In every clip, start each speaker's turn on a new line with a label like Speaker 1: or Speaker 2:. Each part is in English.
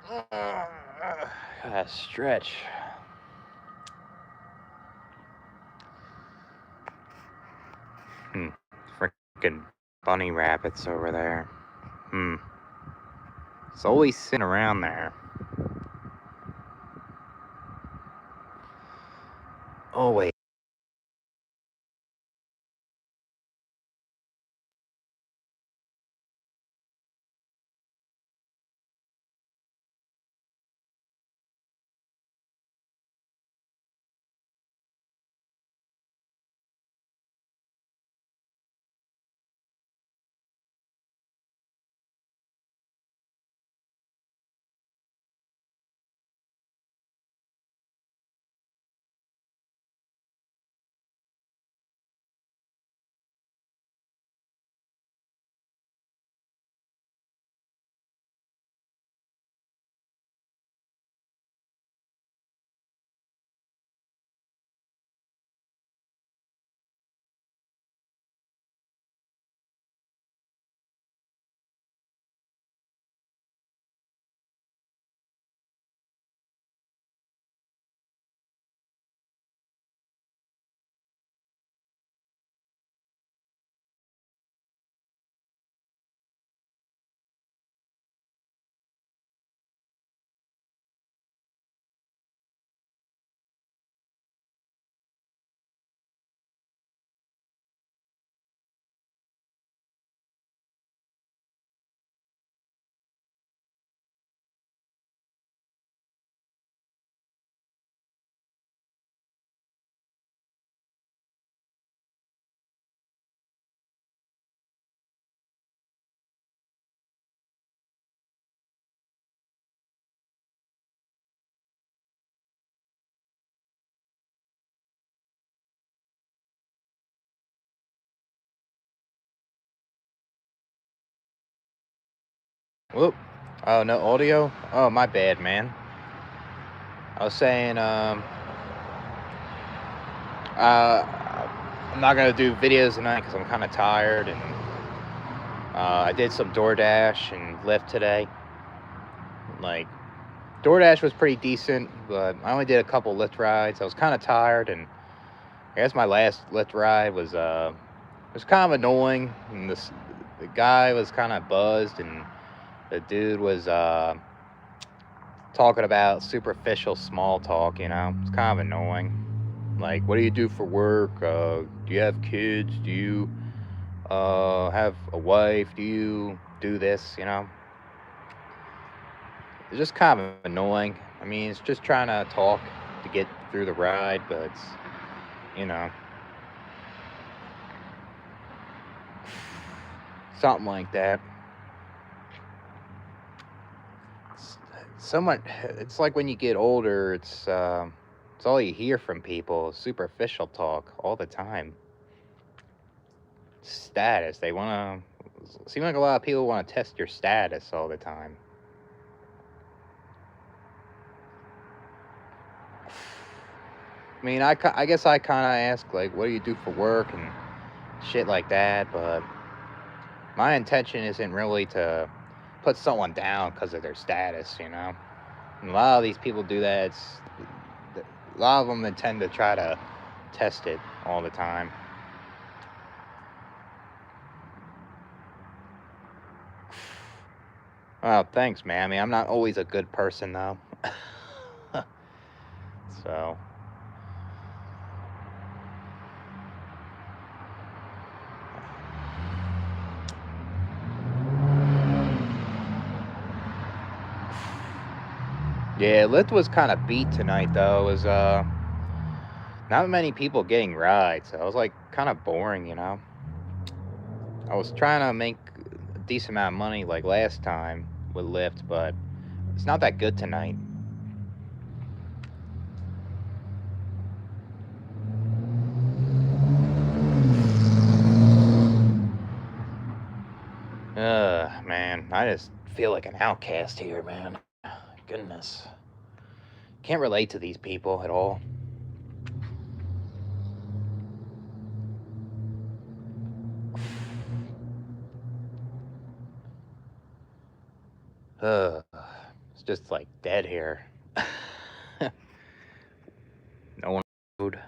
Speaker 1: Gotta stretch. Freaking bunny rabbits over there. It's always sitting around there. Always. Whoop. Oh, no audio? Oh, my bad, man. I was saying, I'm not gonna do videos tonight because I'm kind of tired, and I did some DoorDash and Lyft today. Like, DoorDash was pretty decent, but I only did a couple Lyft rides. I was kind of tired, and I guess my last Lyft ride was kind of annoying. And the guy was kind of buzzed, and the dude was talking about superficial small talk. It's kind of annoying. Like, what do you do for work? Do you have kids? Do you have a wife? Do you do this? It's just kind of annoying. I mean, it's just trying to talk to get through the ride, but you know, something like that. It's somewhat. It's like when you get older, it's all you hear from people, superficial talk all the time. Status. They want to. Seem like a lot of people want to test your status all the time. I mean, I guess I kind of ask, like, what do you do for work and shit like that, but my intention isn't really to put someone down because of their status. And a lot of these people do that. A lot of them that tend to try to test it all the time. Oh, thanks, man. I mean, I'm not always a good person, though. So, yeah, Lyft was kind of beat tonight, though. It was not many people getting rides. So it was like kind of boring. I was trying to make a decent amount of money like last time with Lyft, but it's not that good tonight. Man, I just feel like an outcast here, man. Goodness. Can't relate to these people at all. Uh, It's just like dead here. No one food.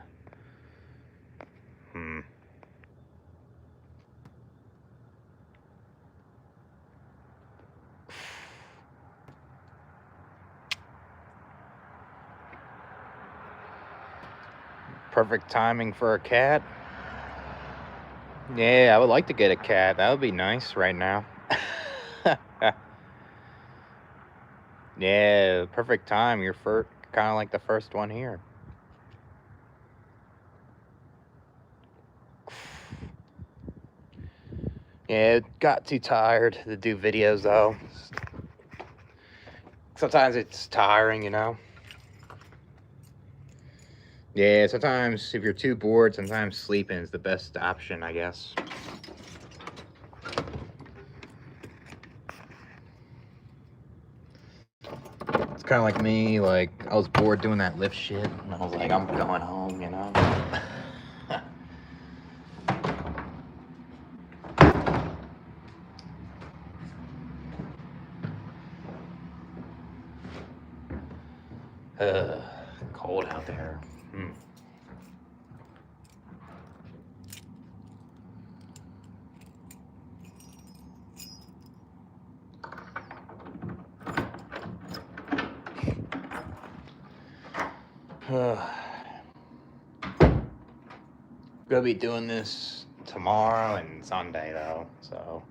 Speaker 1: Perfect timing for a cat. Yeah, I would like to get a cat. That would be nice right now. Yeah, perfect time. You're kind of like the first one here. Yeah, got too tired to do videos though. Sometimes it's tiring, you know. Yeah, sometimes if you're too bored, sometimes sleeping is the best option, I guess. It's kind of like me, like I was bored doing that lift shit, and I was like, I'm going home, you know. Cold out there. Gonna be doing this tomorrow and Sunday though, so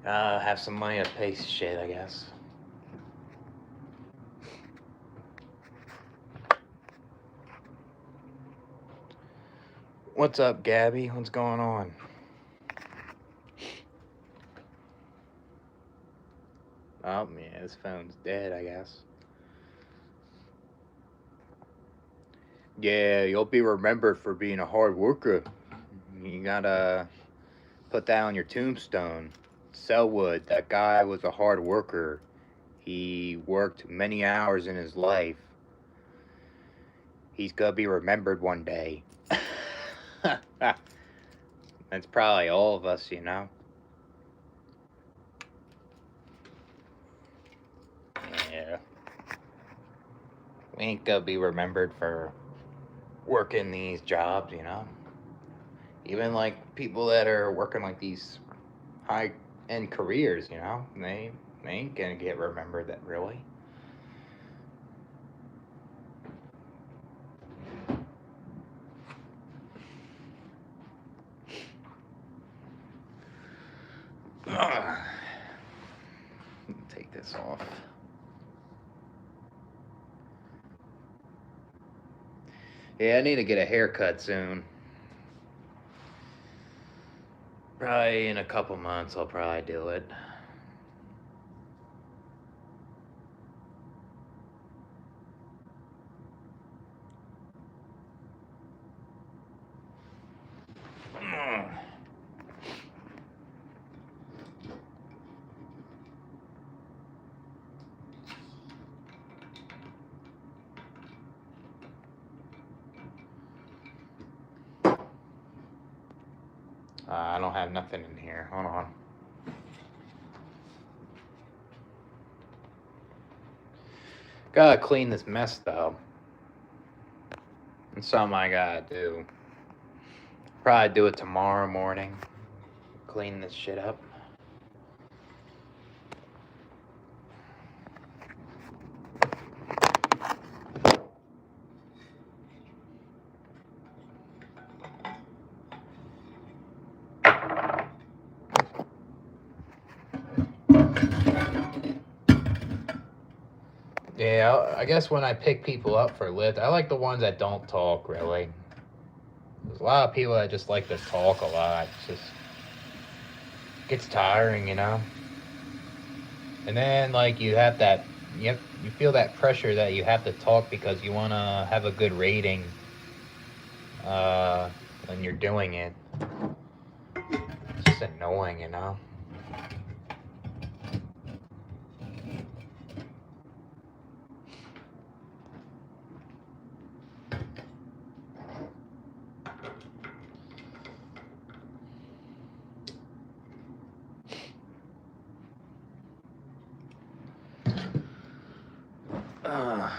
Speaker 1: have some money to pay shit, I guess. What's up, Gabby? What's going on? Oh man, this phone's dead, I guess. Yeah, you'll be remembered for being a hard worker. You gotta put that on your tombstone. Selwood, that guy was a hard worker. He worked many hours in his life. He's gonna be remembered one day. That's probably all of us, you know. Yeah. We ain't gonna be remembered for working these jobs, you know. Even like people that are working like these high end careers, you know, they ain't gonna get remembered that really. Take this off. Yeah, I need to get a haircut soon. Probably in a couple months I'll probably do it. I don't have nothing in here. Hold on. Gotta clean this mess though. It's something I gotta do. Probably do it tomorrow morning. Clean this shit up. Yeah, I guess when I pick people up for Lyft, I like the ones that don't talk, really. There's a lot of people that just like to talk a lot. It's just gets tiring, you know? And then, like, you feel that pressure that you have to talk because you want to have a good rating when you're doing it. It's just annoying, you know? Uh,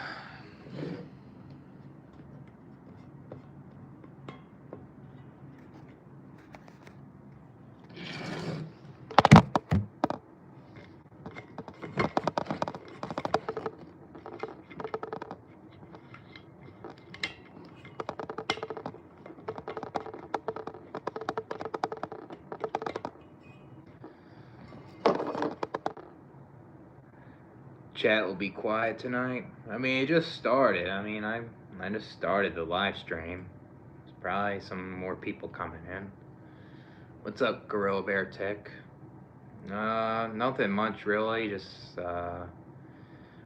Speaker 1: Chat will be quiet tonight. I mean, it just started. I just started the live stream. There's probably some more people coming in. What's up, Gorilla Bear Tech? Nothing much really. Just I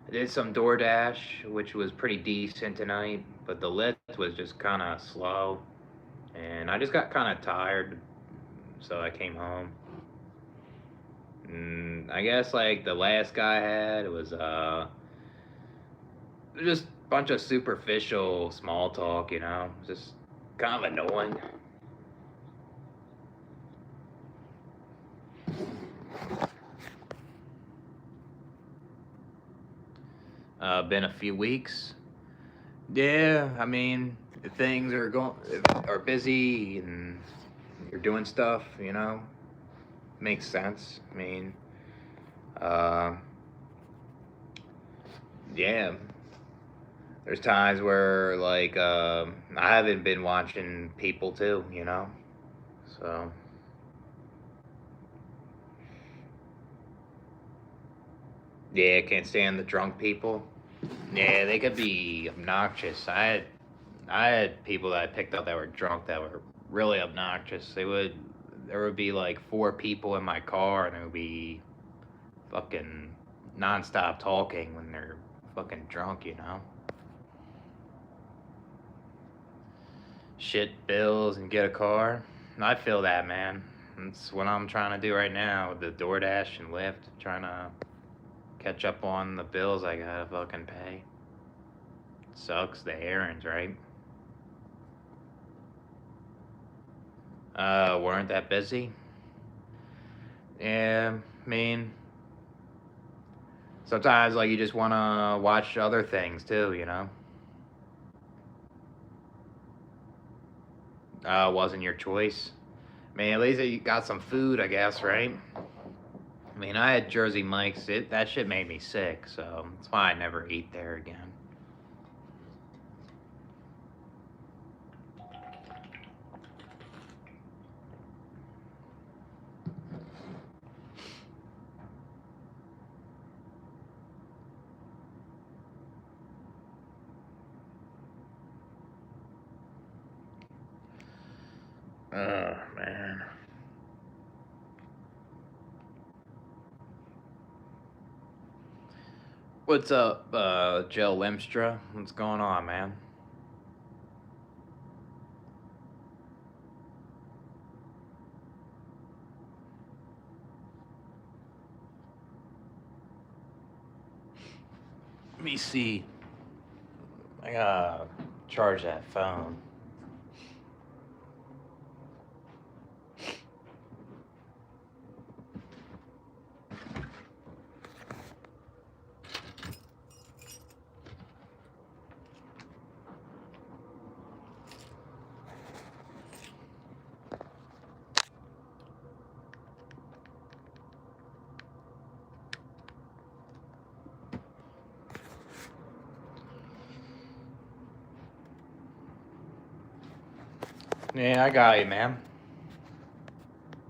Speaker 1: did some DoorDash, which was pretty decent tonight, but the lift was just kind of slow, and I just got kind of tired, so I came home. I guess like the last guy I had, it was just a bunch of superficial small talk, just kind of annoying. Been a few weeks. Yeah, I mean, if things are busy and you're doing stuff, makes sense. I mean, uh, yeah. There's times where like I haven't been watching people too, so. Yeah, can't stand the drunk people. Yeah, they could be obnoxious. I had people that I picked up that were drunk that were really obnoxious. There would be like 4 people in my car, and it would be fucking nonstop talking when they're fucking drunk. Shit bills and get a car. I feel that, man. That's what I'm trying to do right now with the DoorDash and Lyft, trying to catch up on the bills I gotta fucking pay. Sucks, the errands, right? Weren't that busy? Yeah, I mean, sometimes like you just wanna watch other things too. Wasn't your choice. I mean, at least you got some food, I guess, right? I mean, I had Jersey Mike's. That shit made me sick, so that's why I never eat there again. Oh, man. What's up, Jill Limstra? What's going on, man? Let me see. I gotta charge that phone. Yeah, I got you, man.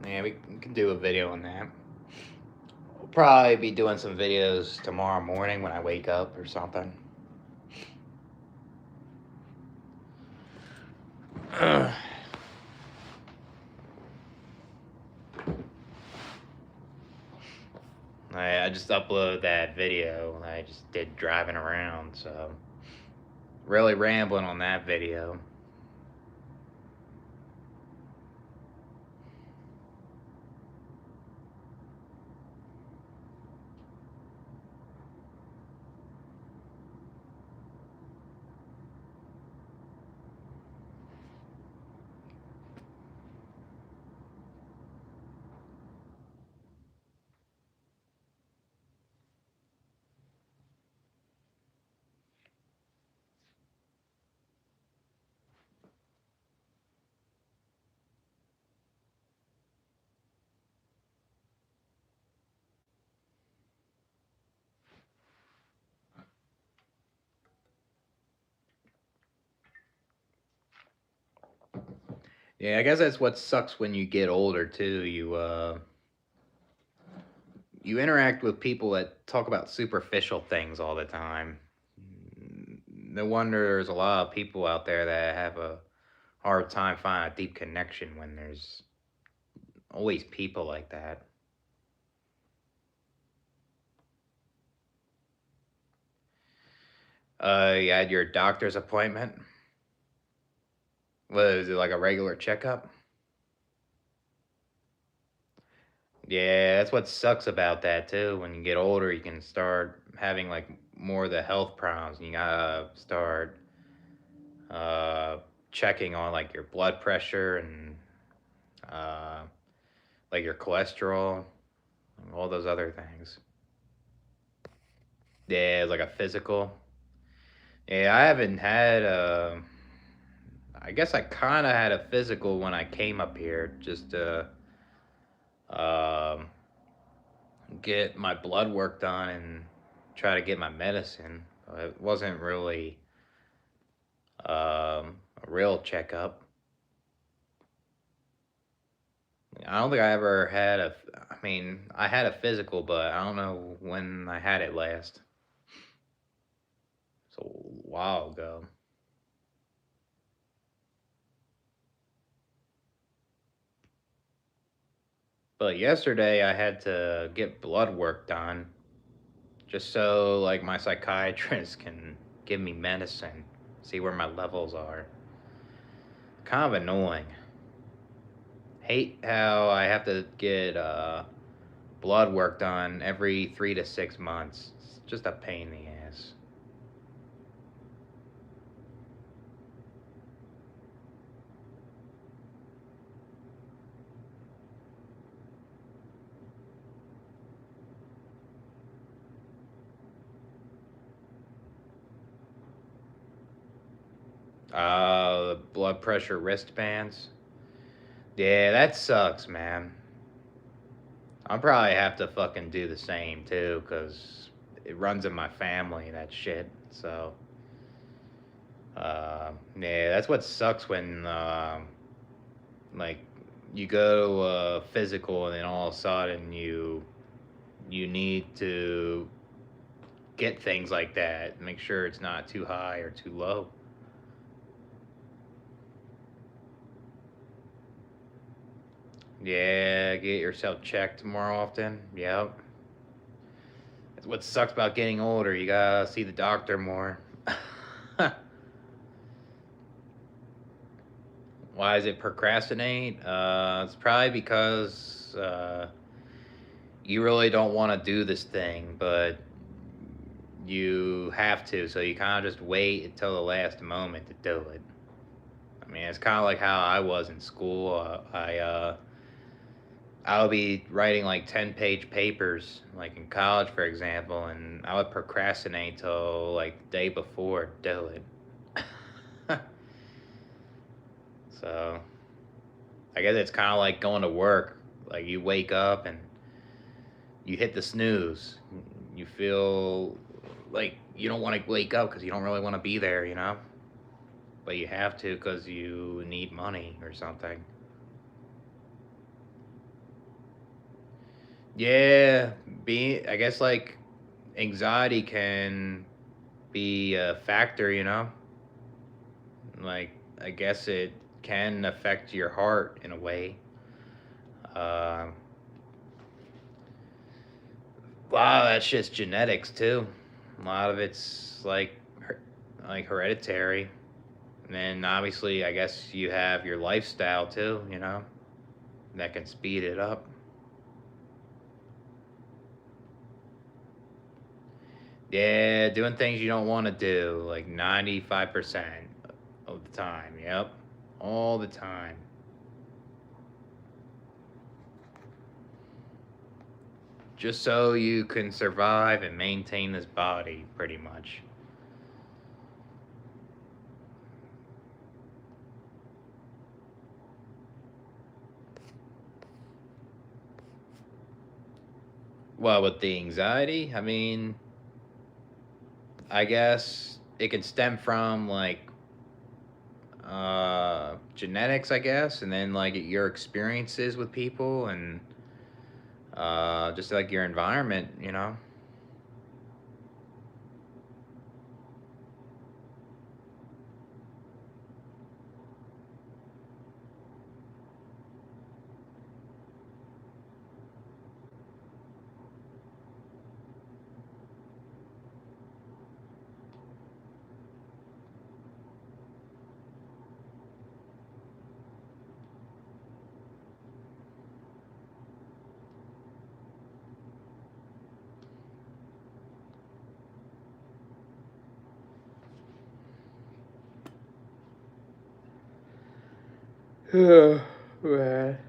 Speaker 1: Yeah, we can do a video on that. We'll probably be doing some videos tomorrow morning when I wake up or something. I just uploaded that video I just did driving around, so really rambling on that video. Yeah, I guess that's what sucks when you get older too. You interact with people that talk about superficial things all the time. No wonder there's a lot of people out there that have a hard time finding a deep connection when there's always people like that. You had your doctor's appointment. Was it like a regular checkup? Yeah, that's what sucks about that too. When you get older, you can start having like more of the health problems. You gotta start uh, checking on like your blood pressure and uh, like your cholesterol, and all those other things. Yeah, it's like a physical. Yeah, I haven't had. I guess I kind of had a physical when I came up here, just to um, get my blood work done and try to get my medicine. It wasn't really a real checkup. I don't think I ever had a. I mean, I had a physical, but I don't know when I had it last. It's a while ago. But yesterday I had to get blood work done just so like my psychiatrist can give me medicine, see where my levels are. Kind of annoying. Hate how I have to get blood work done every 3 to 6 months. It's just a pain in the ass. Blood pressure wristbands. Yeah, that sucks, man. I'll probably have to fucking do the same too, cause it runs in my family, that shit. So, yeah, that's what sucks when like you go physical and then all of a sudden you need to get things like that. Make sure it's not too high or too low. Yeah, get yourself checked more often. Yep. That's what sucks about getting older. You gotta see the doctor more. Why is it procrastinate? It's probably because you really don't want to do this thing, but you have to. So you kind of just wait until the last moment to do it. I mean, it's kind of like how I was in school. I would be writing like 10-page papers, like in college, for example, and I would procrastinate till like the day before to do it. So I guess it's kind of like going to work. Like you wake up and you hit the snooze. You feel like you don't want to wake up because you don't really want to be there, you know? But you have to because you need money or something. Yeah, I guess like anxiety can be a factor, you know? Like, I guess it can affect your heart in a way. Uh, a lot of that shit's genetics too. A lot of it's like hereditary. And then obviously, I guess you have your lifestyle too, you know, that can speed it up. Yeah, doing things you don't want to do, like 95% of the time. Yep. All the time. Just so you can survive and maintain this body, pretty much. Well, with the anxiety, I mean, I guess it can stem from like genetics, I guess, and then like your experiences with people and just like your environment, you know. Yeah, man.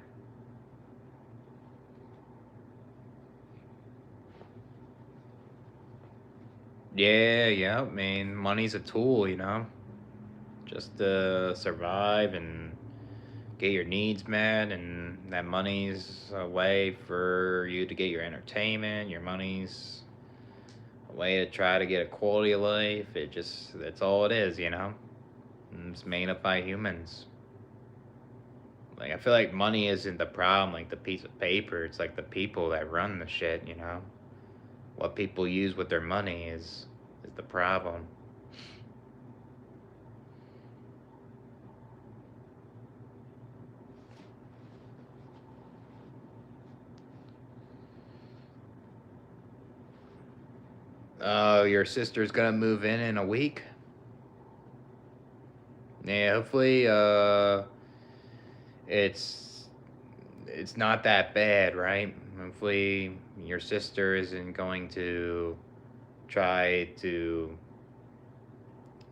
Speaker 1: Yeah, yeah. I mean, money's a tool, you know, just to survive and get your needs met, and that money's a way for you to get your entertainment. Your money's a way to try to get a quality of life. That's all it is, you know. And it's made up by humans. Like, I feel like money isn't the problem, like the piece of paper. It's like the people that run the shit, you know. What people use with their money is the problem. Your sister's gonna move in a week. Yeah, hopefully, it's it's not that bad, right? Hopefully, your sister isn't going to try to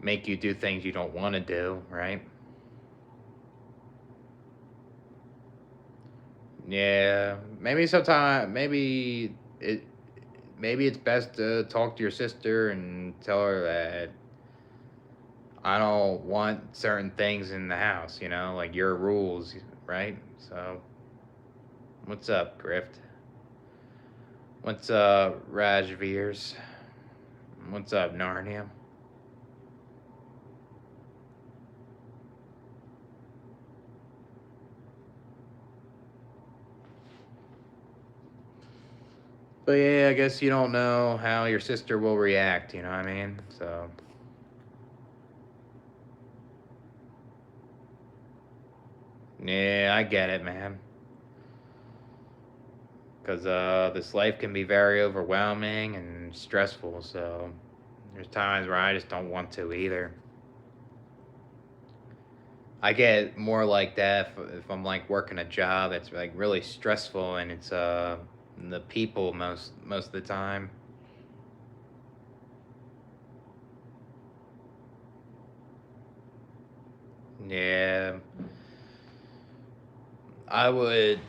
Speaker 1: make you do things you don't want to do, right? Yeah, maybe sometime, maybe it's best to talk to your sister and tell her that I don't want certain things in the house, you know, like your rules, right? So, what's up, Grift? What's up, Rajveers? What's up, Narnia? But yeah, I guess you don't know how your sister will react, you know what I mean? So, yeah, I get it, man. Because this life can be very overwhelming and stressful, so there's times where I just don't want to either. I get more like that if I'm like working a job that's like really stressful and it's the people most of the time. Yeah, I would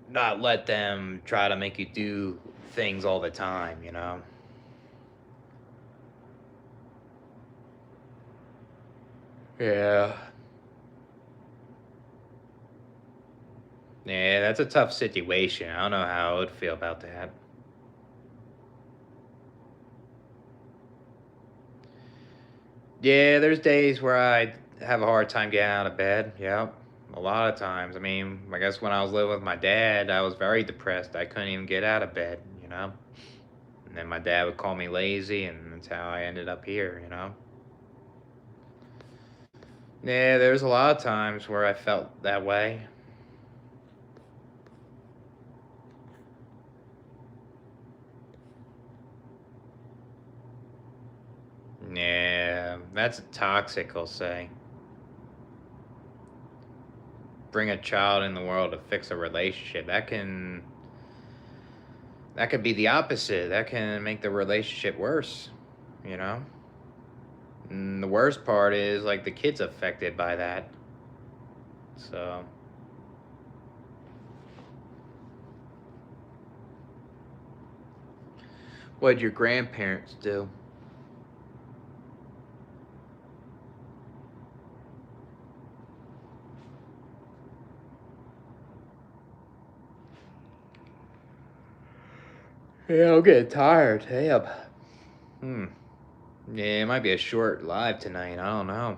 Speaker 1: not let them try to make you do things all the time, you know? Yeah. Yeah, that's a tough situation. I don't know how I would feel about that. Yeah, there's days where I have a hard time getting out of bed. Yep. A lot of times. I mean, I guess when I was living with my dad, I was very depressed. I couldn't even get out of bed, you know? And then my dad would call me lazy, and that's how I ended up here, you know? Yeah, there's a lot of times where I felt that way. Yeah, that's toxic, I'll say. Bring a child in the world to fix a relationship. That could be the opposite. That can make the relationship worse, you know? And the worst part is like the kid's affected by that. So, what'd your grandparents do? Yeah, I'm getting tired. Damn. Hmm. Yeah, it might be a short live tonight. I don't know.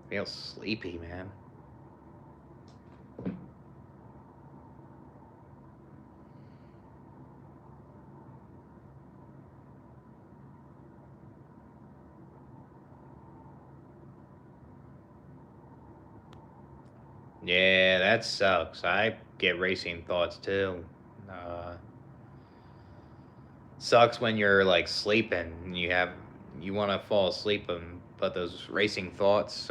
Speaker 1: I feel sleepy, man. Yeah, that sucks. I get racing thoughts too. Uh, Sucks when you're like sleeping and you want to fall asleep, but those racing thoughts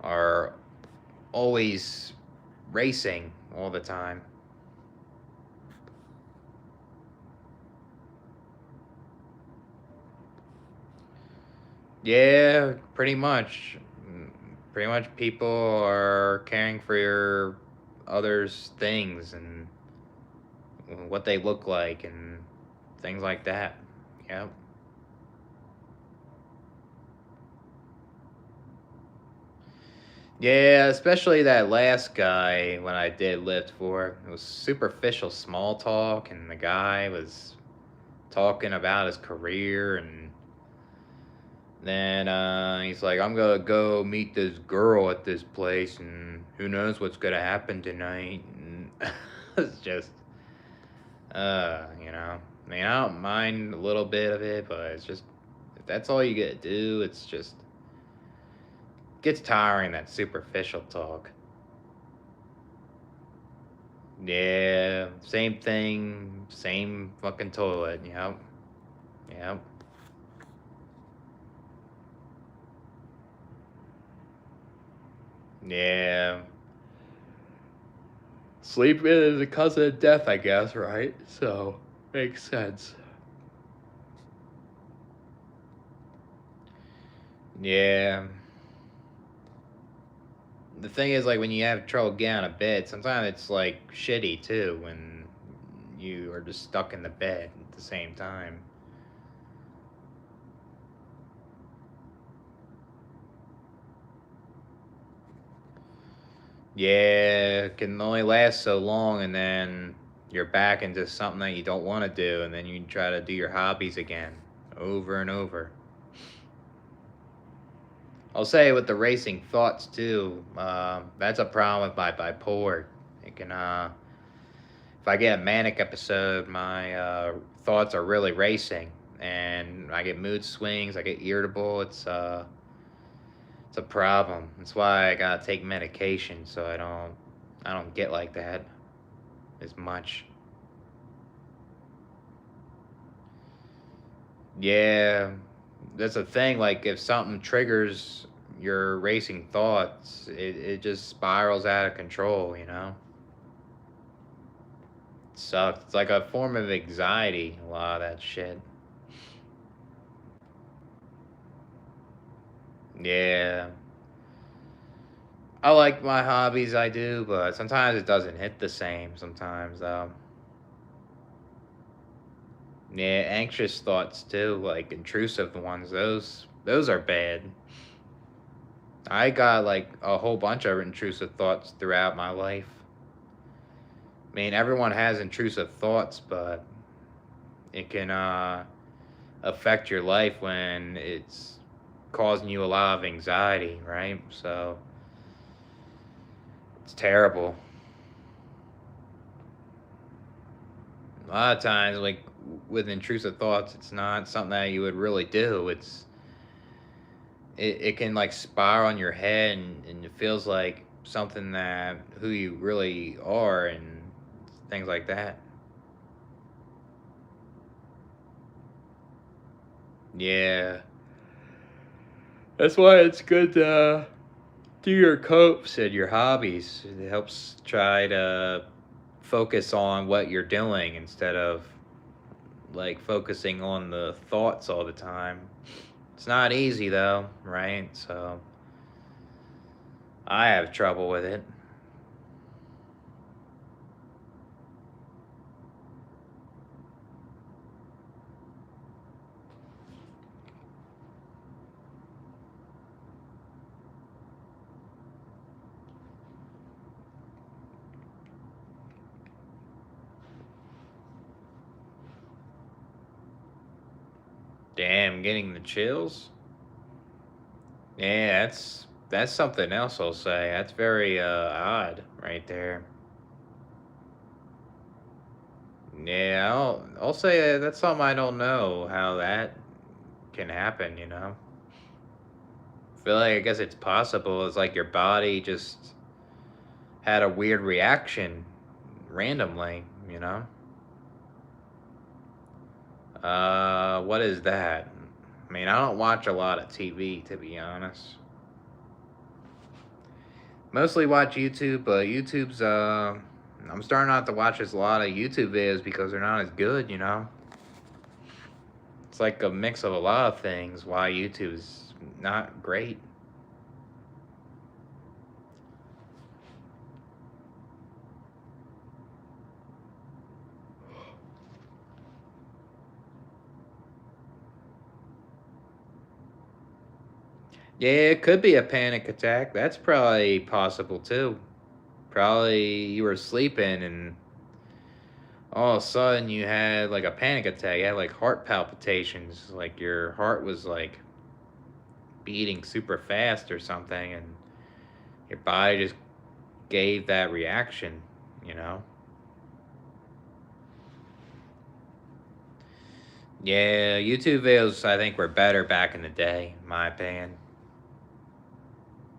Speaker 1: are always racing all the time. Yeah, pretty much. Pretty much people are caring for your others' things and what they look like and things like that. Yep. Yeah, especially that last guy when I did lift for. It was superficial small talk, and the guy was talking about his career, and then he's like, "I'm gonna go meet this girl at this place, and who knows what's gonna happen tonight." And it's just, I mean, I don't mind a little bit of it, but it's just if that's all you get to do, it's just gets tiring that superficial talk. Yeah, same thing, same fucking toilet. Yep, yep, yeah. Sleep is a cousin of death, I guess, right? So makes sense. Yeah. The thing is, like, when you have trouble getting out of bed, sometimes it's like shitty too when you are just stuck in the bed at the same time. Yeah, it can only last so long, and then you're back into something that you don't want to do, and then you try to do your hobbies again over and over. I'll say with the racing thoughts too, that's a problem with my bipolar. It can, if I get a manic episode, my thoughts are really racing, and I get mood swings. I get irritable. It's a problem. That's why I gotta take medication so I don't get like that as much. Yeah, that's a thing. Like if something triggers your racing thoughts, it just spirals out of control. It sucks. It's like a form of anxiety. A lot of that shit. Yeah, I like my hobbies. I do, but sometimes it doesn't hit the same. Sometimes, yeah, anxious thoughts too, like intrusive ones. Those are bad. I got like a whole bunch of intrusive thoughts throughout my life. I mean, everyone has intrusive thoughts, but it can affect your life when it's causing you a lot of anxiety, right? So it's terrible. A lot of times, like with intrusive thoughts, it's not something that you would really do. It can like spiral on your head, and it feels like something that who you really are and things like that. Yeah, that's why it's good to do your copes and your hobbies. It helps try to focus on what you're doing instead of like focusing on the thoughts all the time. It's not easy though, right? So I have trouble with it. Damn, getting the chills. Yeah, that's something else I'll say. That's very odd right there. Yeah, I'll say that's something I don't know how that can happen, you know. I feel like I guess it's possible. It's like your body just had a weird reaction randomly, you know. What is that? I mean, I don't watch a lot of TV to be honest. Mostly watch YouTube, but YouTube's I'm starting not to watch as a lot of YouTube videos because they're not as good, you know. It's like a mix of a lot of things why YouTube's not great. Yeah, it could be a panic attack. That's probably possible too. Probably you were sleeping and all of a sudden you had like a panic attack. You had like heart palpitations, like your heart was like beating super fast or something, and your body just gave that reaction, you know? Yeah, YouTube videos I think were better back in the day, in my opinion.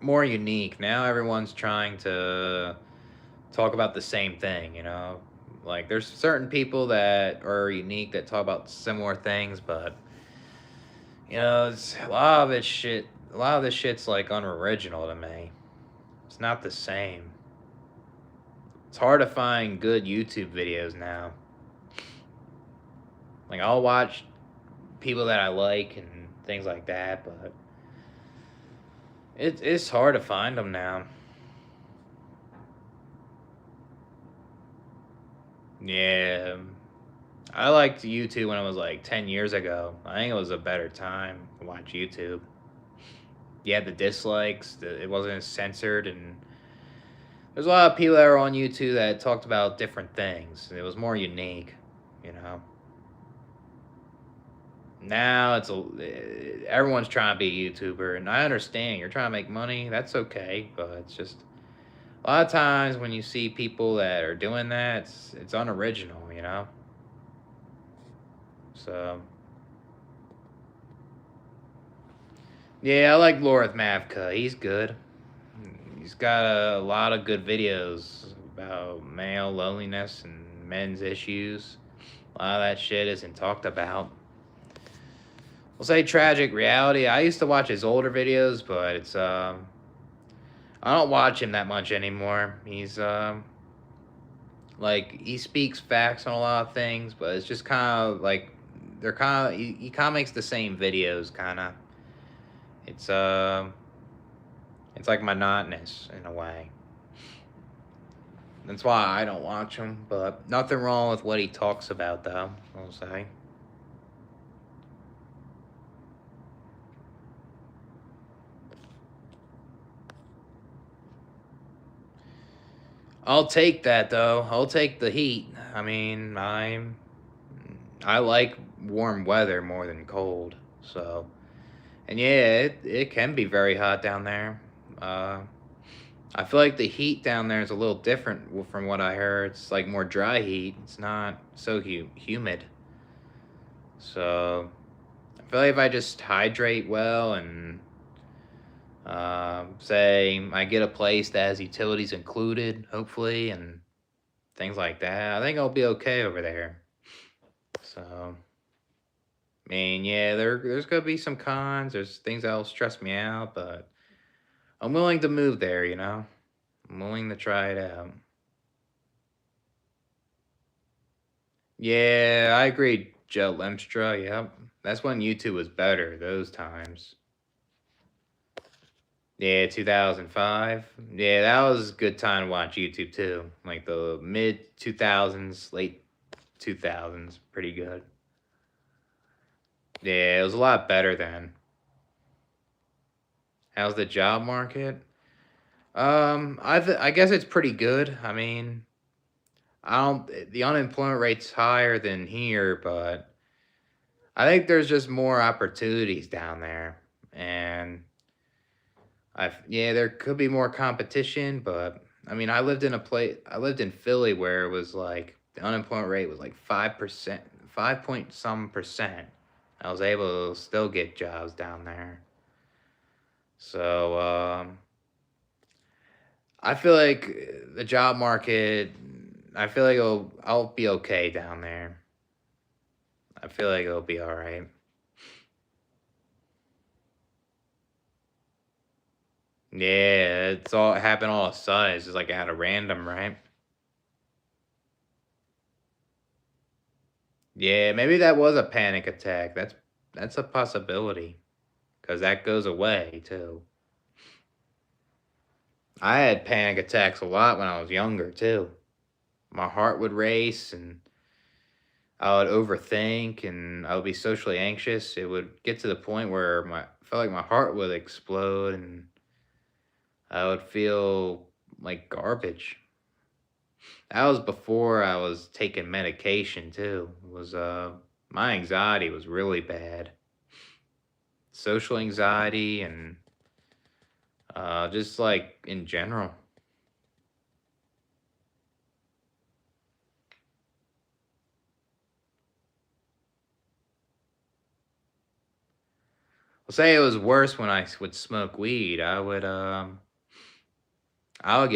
Speaker 1: More unique. Now everyone's trying to talk about the same thing, you know? Like there's certain people that are unique that talk about similar things, but you know, it's a lot of this shit's like unoriginal to me. It's not the same. It's hard to find good YouTube videos now. Like I'll watch people that I like and things like that, but it's hard to find them now. Yeah, I liked YouTube when it was like 10 years ago. I think it was a better time to watch YouTube. You had the dislikes, it wasn't as censored, and there's a lot of people that were on YouTube that talked about different things. It was more unique, you know. Now everyone's trying to be a YouTuber, and I understand you're trying to make money. That's okay, but it's just a lot of times when you see people that are doing that, it's unoriginal, you know. So yeah, I like Lorith Mavka. He's good. He's got a lot of good videos about male loneliness and men's issues. A lot of that shit isn't talked about. We'll say tragic reality. I used to watch his older videos, but it's I don't watch him that much anymore. He's like he speaks facts on a lot of things, but it's just kind of like they're kind of he kind of makes the same videos kind of. It's it's like monotonous in a way. That's why I don't watch him, but nothing wrong with what he talks about though, I'll say. I'll take that though. I'll take the heat. I mean, I like warm weather more than cold. So, and yeah, it can be very hot down there. Uh, I feel like the heat down there is a little different from what I heard. It's like more dry heat. It's not so humid. So, I feel like if I just hydrate well and say I get a place that has utilities included, hopefully, and things like that, I think I'll be okay over there. So, I mean, yeah, there's gonna be some cons. There's things that'll stress me out, but I'm willing to move there. You know, I'm willing to try it out. Yeah, I agree, Joe Lemstra. Yep, that's when YouTube was better. Those times. Yeah, 2005. Yeah, that was a good time to watch YouTube too. Like the mid 2000s, late 2000s, pretty good. Yeah, it was a lot better then. How's the job market? I guess it's pretty good. I mean, I don't. The unemployment rate's higher than here, but I think there's just more opportunities down there, and yeah, there could be more competition, but I mean, I lived in Philly where it was like the unemployment rate was like 5%, 5 point some percent. I was able to still get jobs down there. So, I feel like the job market, I feel like I'll be okay down there. I feel like it'll be all right. Yeah, it's all it happened all of a sudden. It's just like out of random, right? Yeah, maybe that was a panic attack. That's a possibility because that goes away too. I had panic attacks a lot when I was younger too. My heart would race and I would overthink and I would be socially anxious. It would get to the point where my I felt like my heart would explode and I would feel like garbage. That was before I was taking medication too. It was my anxiety was really bad. Social anxiety and just like in general. I'll say it was worse when would smoke weed. I would get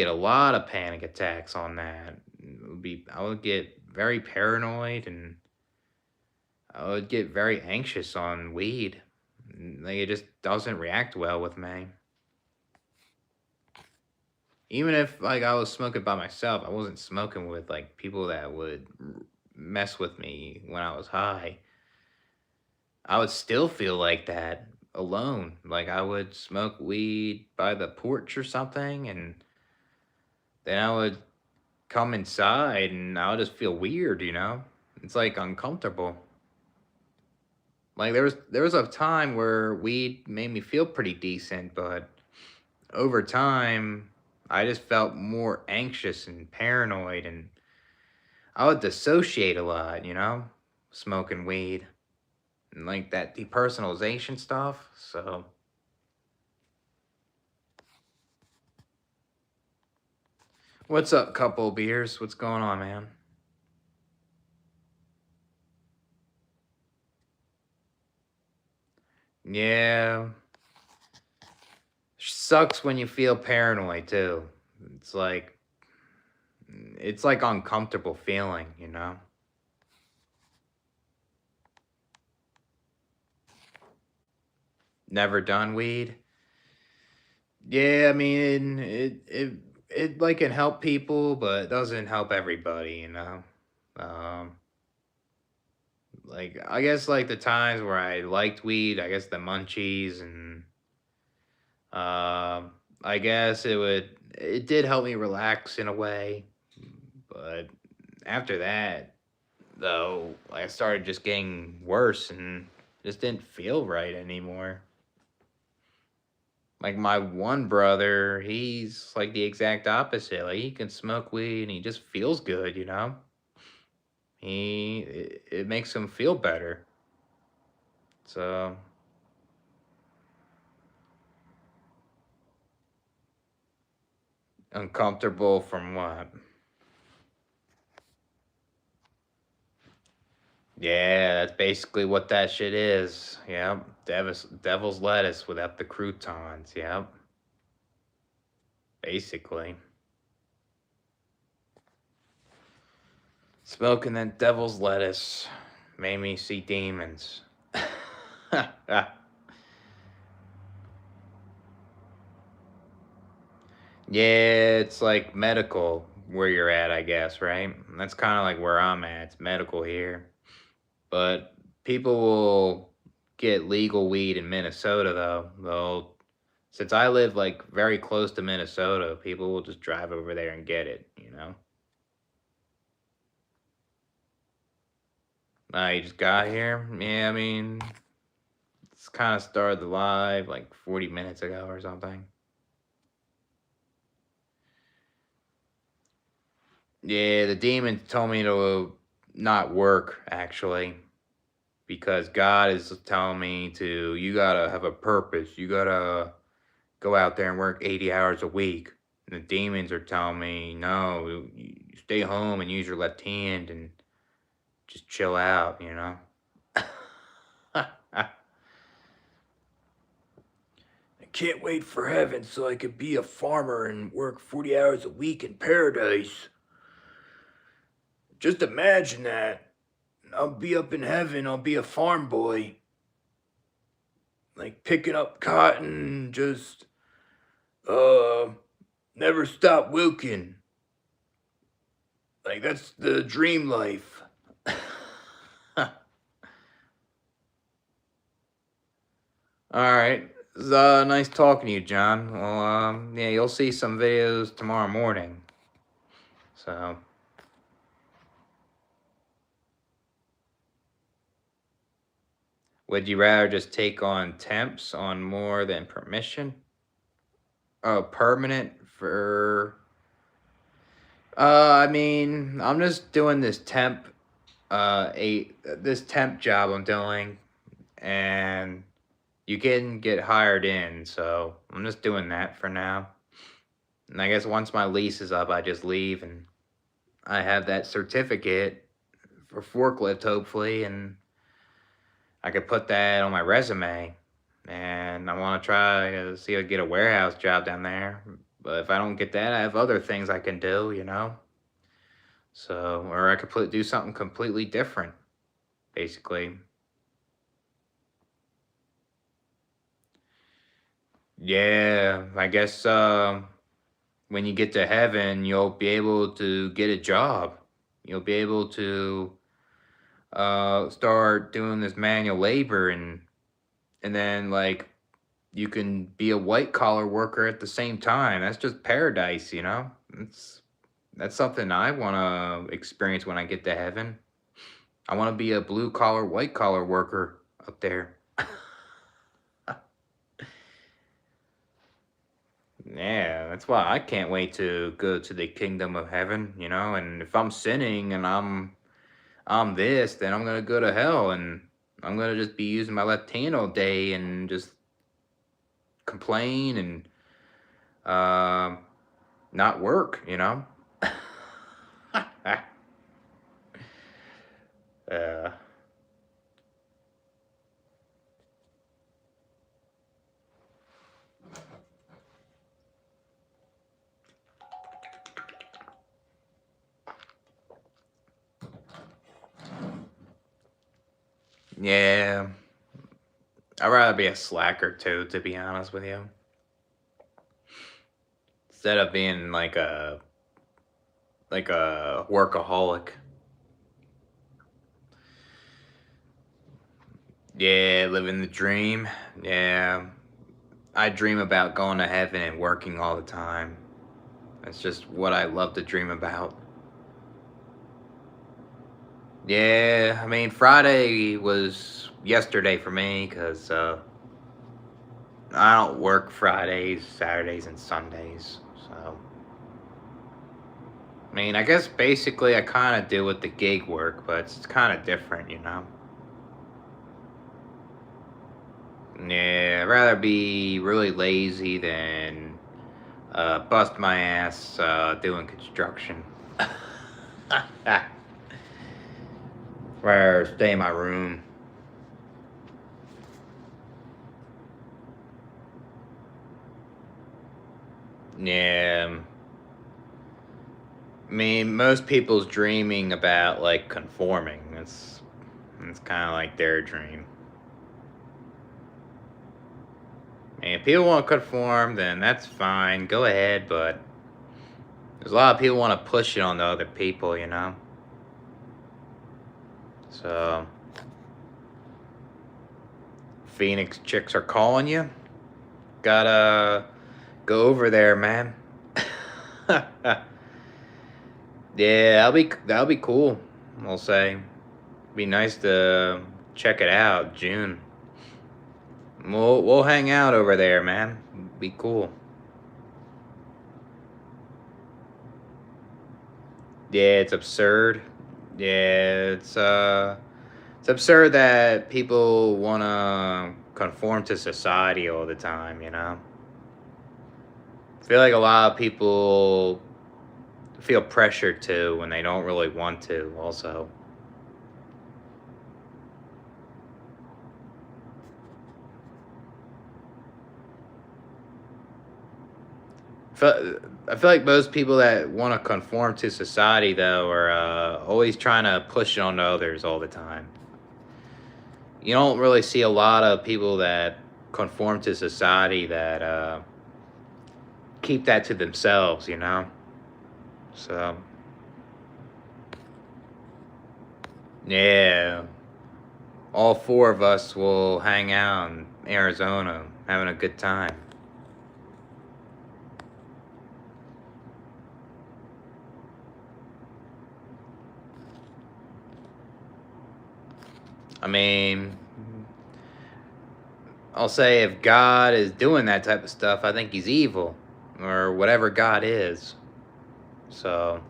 Speaker 1: a lot of panic attacks on that. I would get very paranoid and I would get very anxious on weed. Like it just doesn't react well with me. Even if like I was smoking by myself, I wasn't smoking with like people that would mess with me when I was high. I would still feel like that alone. Like I would smoke weed by the porch or something and then I would come inside and I would just feel weird, you know? It's like uncomfortable. Like there was a time where weed made me feel pretty decent, but over time I just felt more anxious and paranoid and I would dissociate a lot, you know? Smoking weed and like that depersonalization stuff. So, what's up, couple beers? What's going on, man? Yeah, sucks when you feel paranoid too. It's like it's like uncomfortable feeling, you know? Never done weed. Yeah, I mean it like can help people, but it doesn't help everybody, you know? Um like I guess like the times where I liked weed, I guess the munchies and I guess it did help me relax in a way, but after that though, I started just getting worse and just didn't feel right anymore. Like my one brother, he's like the exact opposite. Like he can smoke weed and he just feels good, you know? It makes him feel better. So, uncomfortable from what? Yeah, that's basically what that shit is. Yep. Devil's lettuce without the croutons. Yep. Basically. Smoking that devil's lettuce made me see demons. Yeah, it's like medical where you're at, I guess, right? That's kind of like where I'm at. It's medical here. But people will get legal weed in Minnesota, though. Since I live like very close to Minnesota, people will just drive over there and get it, you know? You just got here? Yeah, I mean, it's kind of started the live like 40 minutes ago or something. Yeah, the demon told me to not work, actually. because God is telling me to, you gotta have a purpose. You gotta go out there and work 80 hours a week. And the demons are telling me, no, you stay home and use your left hand and just chill out, you know? I can't wait for heaven so I could be a farmer and work 40 hours a week in paradise. Just imagine that. I'll be up in heaven, I'll be a farm boy. Like picking up cotton, just, uh, never stop wilking. Like, that's the dream life. Alright. It's nice talking to you, John. Well, yeah, you'll see some videos tomorrow morning. So, would you rather just take on temps on more than permission? Oh, permanent for. I mean, I'm just doing this temp, this temp job I'm doing, and you can get hired in, so I'm just doing that for now. And I guess once my lease is up, I just leave and I have that certificate for forklift, hopefully, and I could put that on my resume. And I want to try to see if I get a warehouse job down there. But if I don't get that, I have other things I can do, you know? So, or I could do something completely different, basically. Yeah, I guess when you get to heaven, you'll be able to get a job. You'll be able to start doing this manual labor, and then like you can be a white collar worker at the same time. That's just paradise, you know? That's something I want to experience when I get to heaven. I want to be a blue collar, white collar worker up there. Yeah, that's why I can't wait to go to the kingdom of heaven, you know? And if I'm sinning and I'm this, then I'm gonna go to hell and I'm gonna just be using my left hand all day and just complain and not work, you know? uh, yeah, I'd rather be a slacker too, to be honest with you. Instead of being like a workaholic. Yeah, living the dream. Yeah, I dream about going to heaven and working all the time. That's just what I love to dream about. Yeah, I mean, Friday was yesterday for me because I don't work Fridays, Saturdays, and Sundays. So, I mean, I guess basically I kind of do with the gig work, but it's kind of different, you know? Yeah, I'd rather be really lazy than bust my ass doing construction. Rather stay in my room. Yeah. I mean, most people's dreaming about like conforming. It's kind of like their dream. And if people want to conform, then that's fine. Go ahead, but there's a lot of people want to push it on the other people, you know. So, Phoenix chicks are calling you. Gotta go over there, man. Yeah, that'll be cool. We'll say, be nice to check it out. June. We'll hang out over there, man. Be cool. Yeah, it's absurd. Yeah, it's It's absurd that people want to conform to society all the time, you know? I feel like a lot of people feel pressured to when they don't really want to, also. I feel like most people that want to conform to society, though, are always trying to push it on others all the time. You don't really see a lot of people that conform to society that keep that to themselves, you know? So, yeah. All four of us will hang out in Arizona having a good time. I mean, I'll say if God is doing that type of stuff, I think he's evil, or whatever God is. So,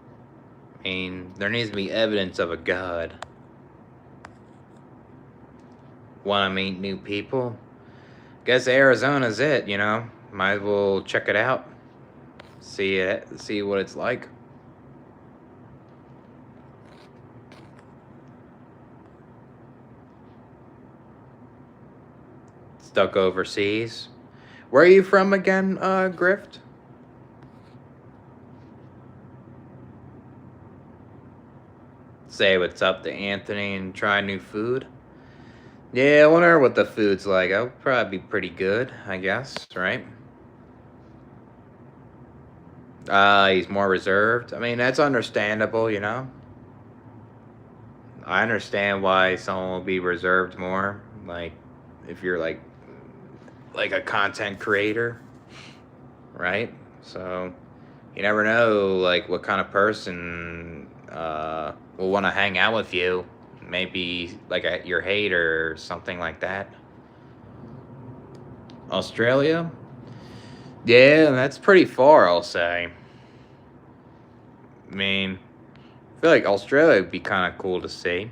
Speaker 1: I mean, there needs to be evidence of a God. Want to meet new people? Guess Arizona's it, you know? Might as well check it out. See what it's like. Stuck overseas. Where are you from again, Grift? Say what's up to Anthony and try new food. Yeah, I wonder what the food's like. That would probably be pretty good, I guess, right? He's more reserved. I mean, that's understandable, you know? I understand why someone will be reserved more. Like, if you're like a content creator, right? So you never know, like, what kind of person will want to hang out with you. Maybe like your hater or something like that. Australia? Yeah, that's pretty far, I'll say. I mean, I feel like Australia would be kind of cool to see.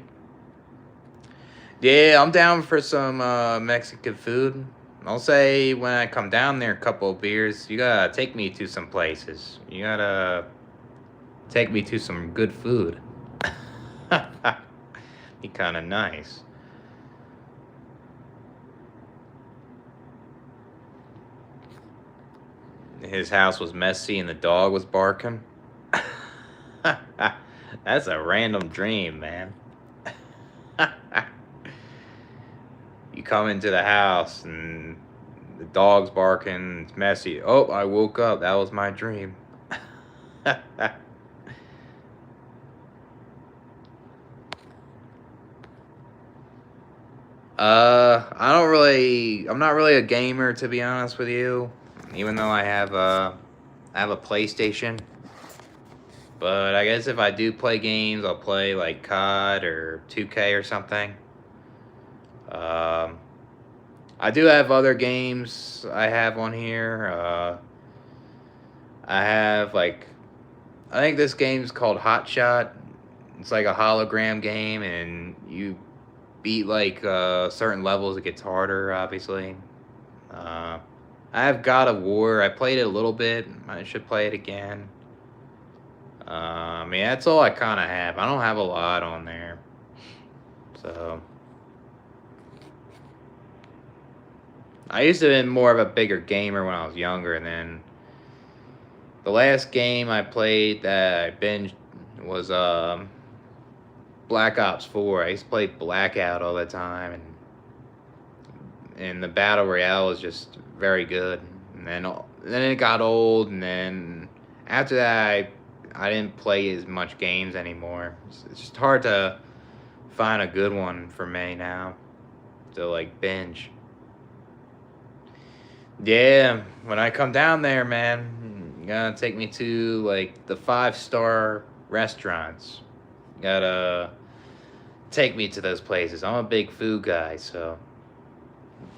Speaker 1: Yeah, I'm down for some Mexican food. I'll say when I come down there, a couple of beers. You gotta take me to some places. You gotta take me to some good food. Be kind of nice. His house was messy and the dog was barking. That's a random dream, man. You come into the house and the dog's barking, it's messy. Oh, I woke up. That was my dream. I'm not really a gamer, to be honest with you. Even though I have a PlayStation. But I guess if I do play games, I'll play like COD or 2K or something. Um, I do have other games I have on here. I have like, I think this game's called Hot Shot. It's like a hologram game, and you beat like certain levels. It gets harder, obviously. Uh, I have God of War. I played it a little bit. I should play it again. I mean, that's all I kind of have. I don't have a lot on there. So, I used to be more of a bigger gamer when I was younger, and then the last game I played that I binged was Black Ops 4. I used to play Blackout all the time, and the battle royale was just very good. And then it got old, and then after that I didn't play as much games anymore. It's just hard to find a good one for me now to like binge. Yeah, when I come down there, man, you gotta take me to like the 5-star restaurants. You gotta take me to those places. I'm a big food guy, so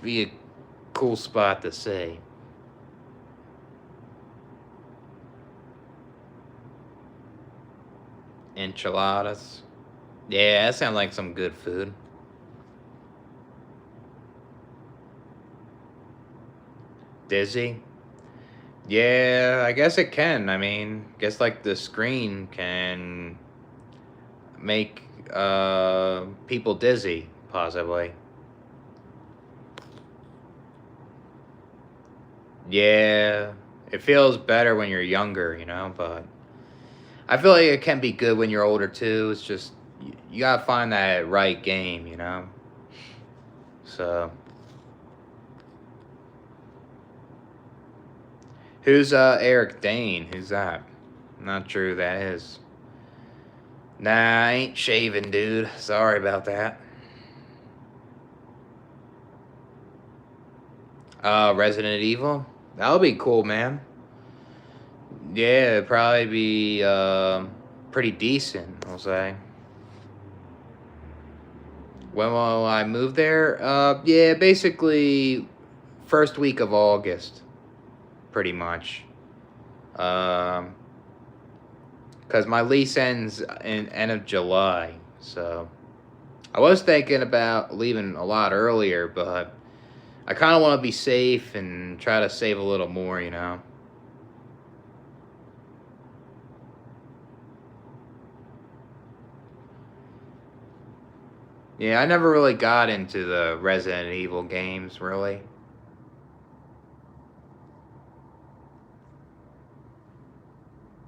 Speaker 1: be a cool spot to see. Enchiladas. Yeah, that sounds like some good food. Dizzy? Yeah, I guess it can. I mean, guess like the screen can make people dizzy, possibly. Yeah, it feels better when you're younger, but I feel like it can be good when you're older too. It's just you gotta find that right game. So who's Eric Dane? Who's that? Not sure who that is. Nah, I ain't shaving, dude. Sorry about that. Resident Evil? That'll be cool, man. Yeah, it'd probably be pretty decent, I'll say. When will I move there? Yeah, basically first week of August, pretty much. Um, because my lease ends in end of July, so I was thinking about leaving a lot earlier, but I kind of want to be safe and try to save a little more. Yeah, I never really got into the Resident Evil games, really.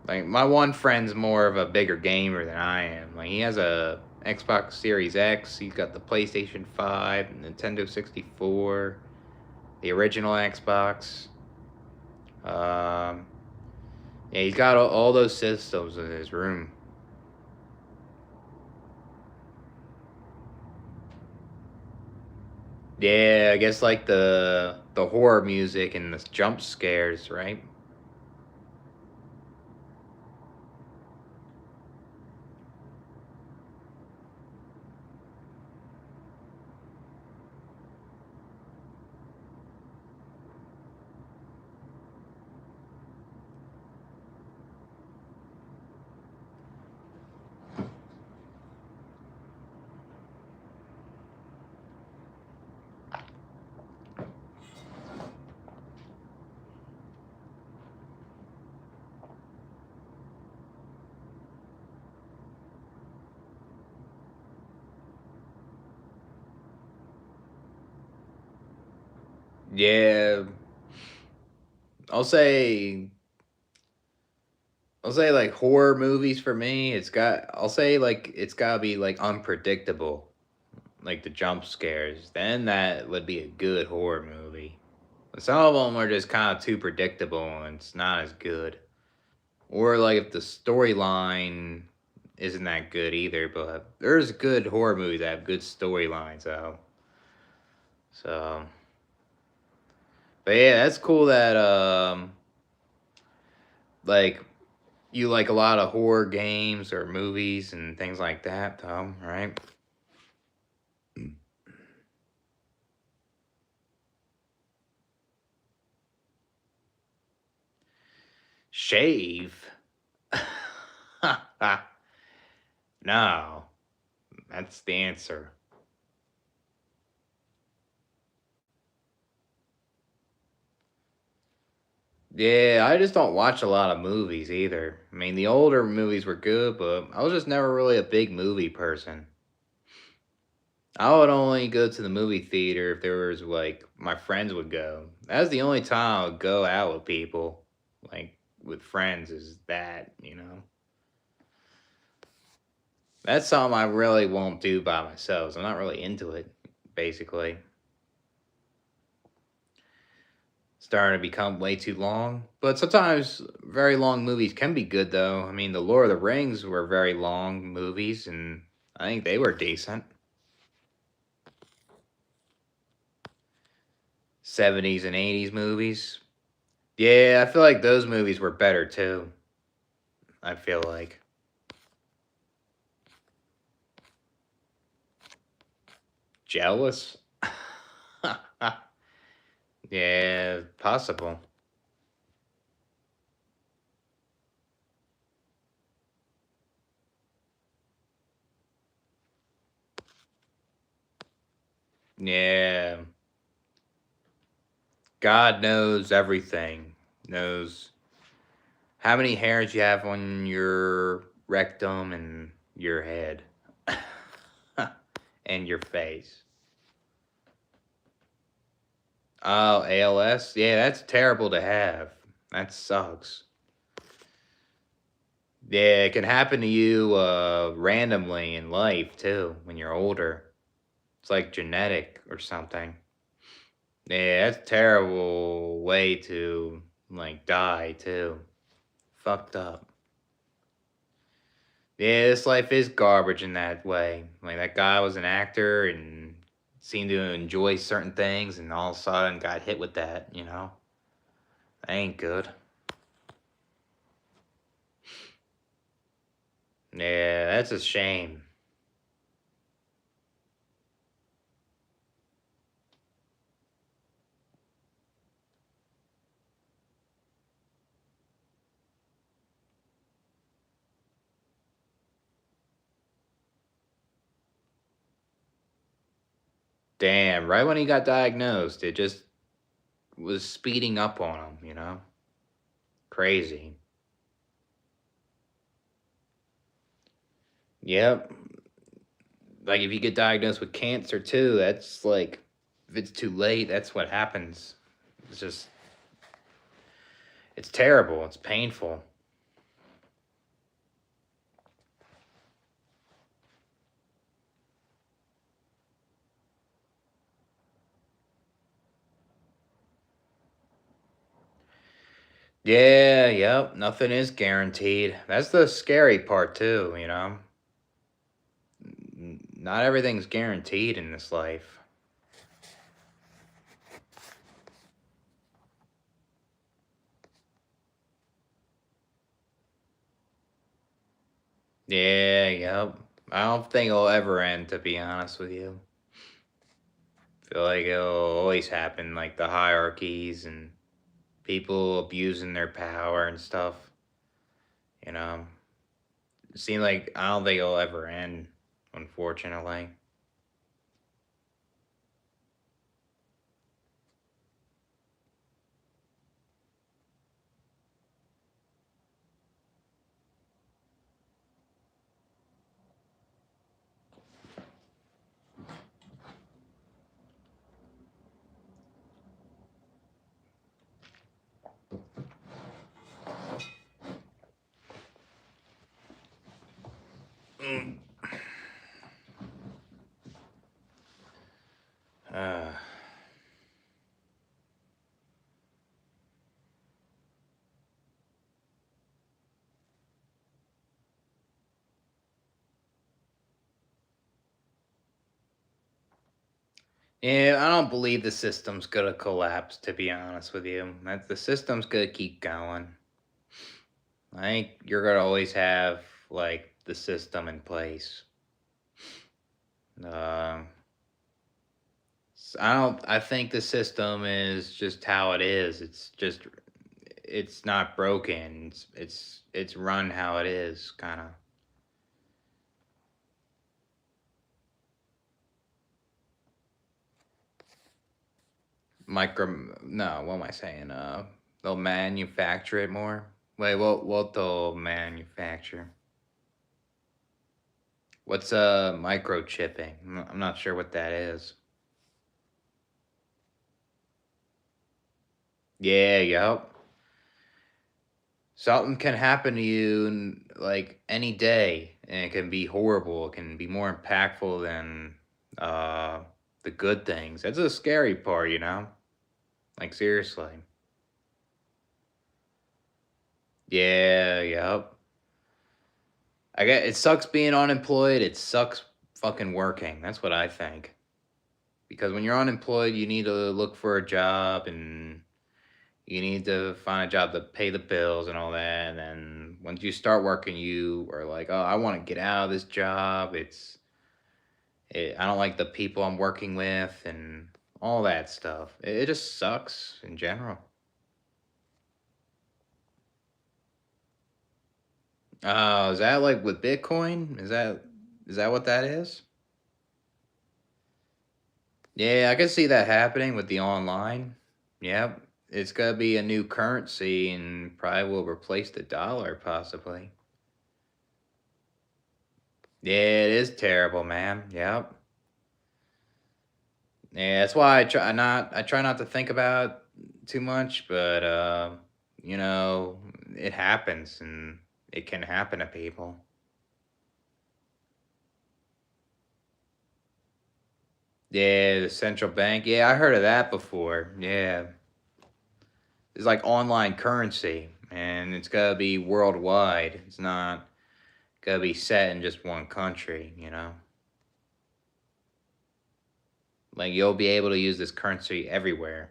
Speaker 1: Like my one friend's more of a bigger gamer than I am. Like he has a Xbox Series X. He's got the PlayStation 5, Nintendo 64, the original Xbox. Um, yeah, he's got all those systems in his room. Yeah, I guess like the horror music and the jump scares, right? Yeah, I'll say I'll say like horror movies for me. I'll say like it's gotta be like unpredictable, like the jump scares. Then that would be a good horror movie. Some of them are just kind of too predictable and it's not as good. Or like if the storyline isn't that good either, but there's good horror movies that have good storylines out. So, but yeah, that's cool that like you like a lot of horror games or movies and things like that, though, right? Shave? No, that's the answer. Yeah, I just don't watch a lot of movies either. I mean, the older movies were good, but I was just never really a big movie person. I would only go to the movie theater if there was like my friends would go. That's the only time I would go out with people, like with friends, is that. That's something I really won't do by myself. So I'm not really into it, basically. Starting to become way too long. But sometimes very long movies can be good, though. I mean, the Lord of the Rings were very long movies, and I think they were decent. 70s and 80s movies. Yeah, I feel like those movies were better too. I feel like. Jealous? Yeah, possible. Yeah. God knows everything. Knows how many hairs you have on your rectum and your head and your face. Oh, ALS? Yeah, that's terrible to have. That sucks. Yeah, it can happen to you randomly in life too when you're older. It's like genetic or something. Yeah, that's a terrible way to like die too. Fucked up. Yeah, this life is garbage in that way. Like that guy was an actor and seemed to enjoy certain things and all of a sudden got hit with that, you know? That ain't good. Yeah, that's a shame. Damn, right when he got diagnosed, it just was speeding up on him, you know? Crazy. Yep. Like if you get diagnosed with cancer too, that's like if it's too late, that's what happens. It's just it's terrible. It's painful. Yeah, yep. Nothing is guaranteed. That's the scary part too, you know. Not everything's guaranteed in this life. Yeah, yep. I don't think it'll ever end, to be honest with you. Feel like it'll always happen, like the hierarchies and people abusing their power and stuff. You know, it seems like I don't think it'll ever end, unfortunately. Mm. Uh, yeah, I don't believe the system's gonna collapse. To be honest with you, that the system's gonna keep going. I think you're gonna always have like the system in place. Uh, I don't. I think the system is just how it is. It's just. It's not broken. It's run how it is, kind of. No, what am I saying? They'll manufacture it more. Wait, what they'll manufacture? What's microchipping? I'm not sure what that is. Yeah, yep. Something can happen to you like any day, and it can be horrible. It can be more impactful than uh the good things. That's a scary part, you know. Like seriously. Yeah, yep. I get it sucks being unemployed. It sucks fucking working. That's what I think. Because when you're unemployed, you need to look for a job and you need to find a job to pay the bills and all that. And then once you start working, you are like, oh, I want to get out of this job. I don't like the people I'm working with and all that stuff. It just sucks in general. Oh, is that like with Bitcoin? Is that what that is? Yeah, I can see that happening with the online. Yep. It's gonna be a new currency and probably will replace the dollar possibly. Yeah, it is terrible, man. Yep. Yeah, that's why I try not to think about too much, but you know, it happens and it can happen to people. Yeah, the central bank. Yeah, I heard of that before. Yeah. It's like online currency and it's gotta be worldwide. It's not gotta be set in just one country, you know? Like you'll be able to use this currency everywhere.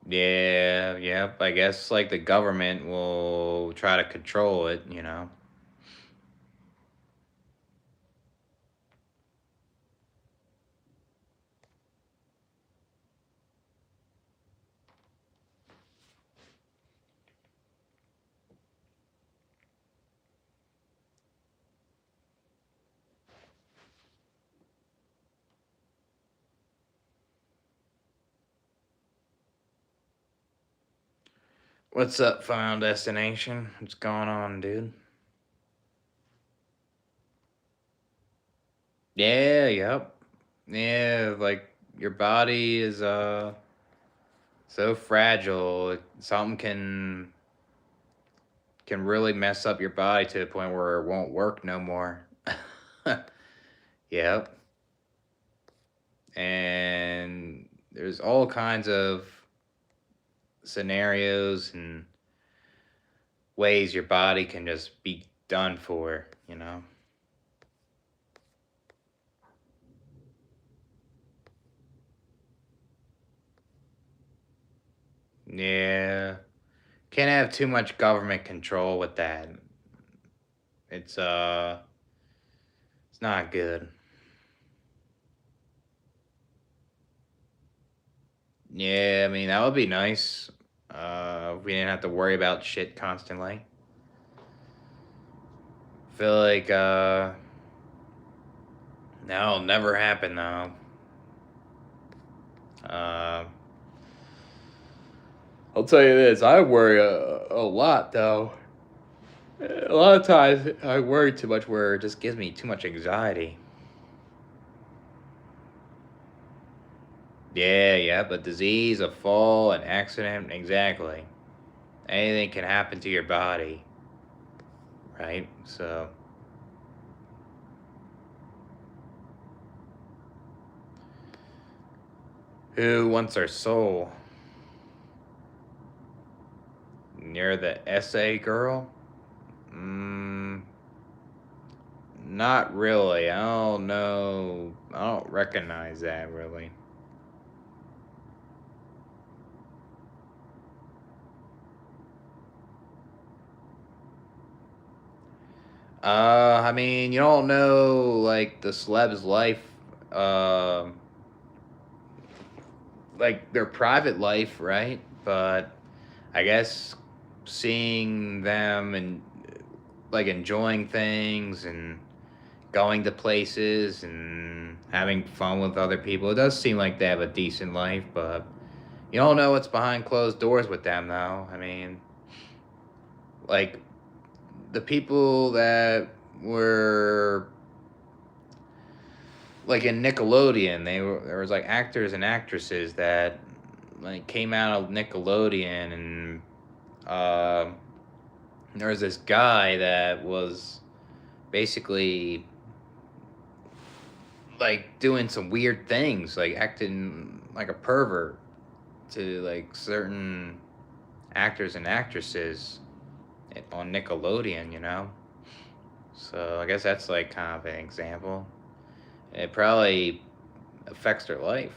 Speaker 1: Yeah, yep. I guess like the government will try to control it, you know. What's up, Final Destination? What's going on, dude? Yeah, yep. Yeah, like your body is so fragile. Something can really mess up your body to the point where it won't work no more. Yep. And there's all kinds of scenarios and ways your body can just be done for, you know? Yeah. Can't have too much government control with that. It's it's not good. Yeah, I mean that would be nice. If we didn't have to worry about shit constantly. Feel like that'll never happen though. Uh I'll tell you this, I worry a lot though. A lot of times I worry too much where it just gives me too much anxiety. Yeah, yeah, but disease, a fall, an accident, exactly. Anything can happen to your body, right? So, who wants our soul? You're the essay girl? Mm, not really. I don't know. I don't recognize that really. I mean, you don't know like the celeb's life, like their private life, right? But I guess seeing them and like enjoying things and going to places and having fun with other people, it does seem like they have a decent life, but you don't know what's behind closed doors with them, though. I mean, like the people that were like in Nickelodeon, there was like actors and actresses that like came out of Nickelodeon, and uh, there was this guy that was basically like doing some weird things, like acting like a pervert to like certain actors and actresses on Nickelodeon, you know? So I guess that's like kind of an example. It probably affects their life.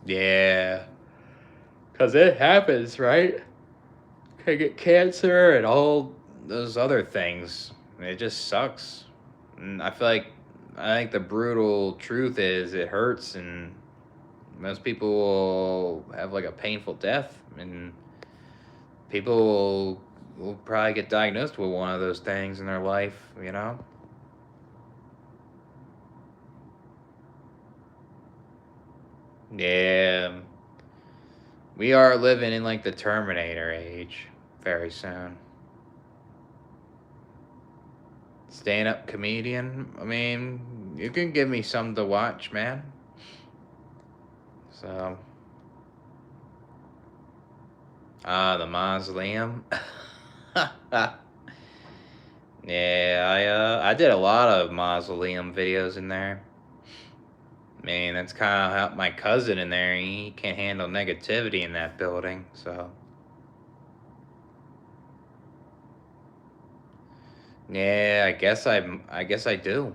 Speaker 1: Yeah, because it happens, right? Can get cancer and all those other things. It just sucks. And I think the brutal truth is it hurts, and most people will have like a painful death, and people will will probably get diagnosed with one of those things in their life, you know? Yeah. We are living in like the Terminator age very soon. Stand up comedian. I mean, you can give me something to watch, man. So, the mausoleum. Yeah, I did a lot of mausoleum videos in there. I mean, that's kind of how my cousin in there. He can't handle negativity in that building. So, yeah, I guess I do.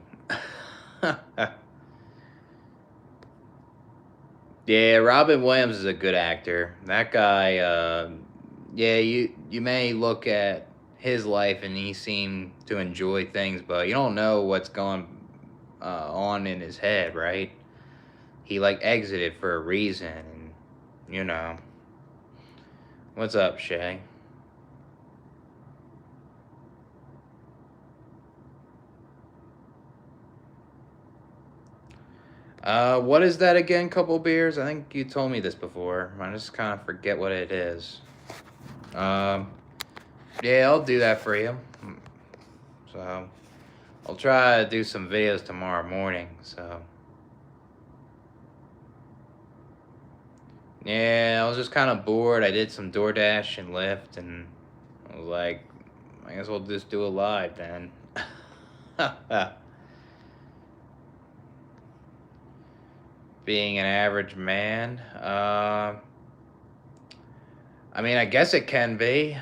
Speaker 1: Yeah, Robin Williams is a good actor. That guy, yeah, you may look at his life and he seemed to enjoy things, but you don't know what's going on in his head, right? He like exited for a reason, and you know. What's up, Shay? What is that again? Couple beers? I think you told me this before. I just kind of forget what it is. Um, yeah, I'll do that for you. So. I'll try to do some videos tomorrow morning, so. Yeah, I was just kind of bored. I did some DoorDash and Lyft, and I was like, I guess we'll just do a live then. Being an average man, I mean, I guess it can be.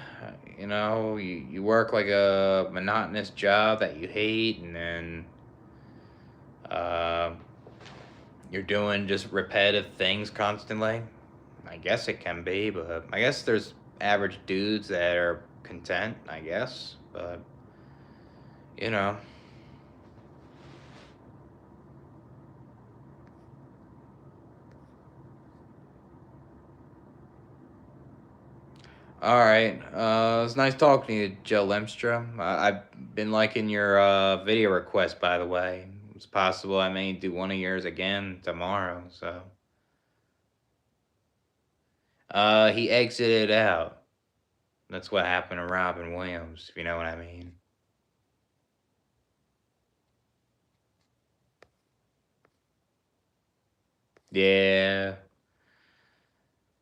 Speaker 1: You know, you work like a monotonous job that you hate, and then uh, you're doing just repetitive things constantly. I guess it can be, but I guess there's average dudes that are content, I guess. But, you know. All right. It was nice talking to you, Joe Lemstra. I've been liking your video request, by the way. It's possible I may do one of yours again tomorrow. So, he exited out. That's what happened to Robin Williams, if you know what I mean. Yeah.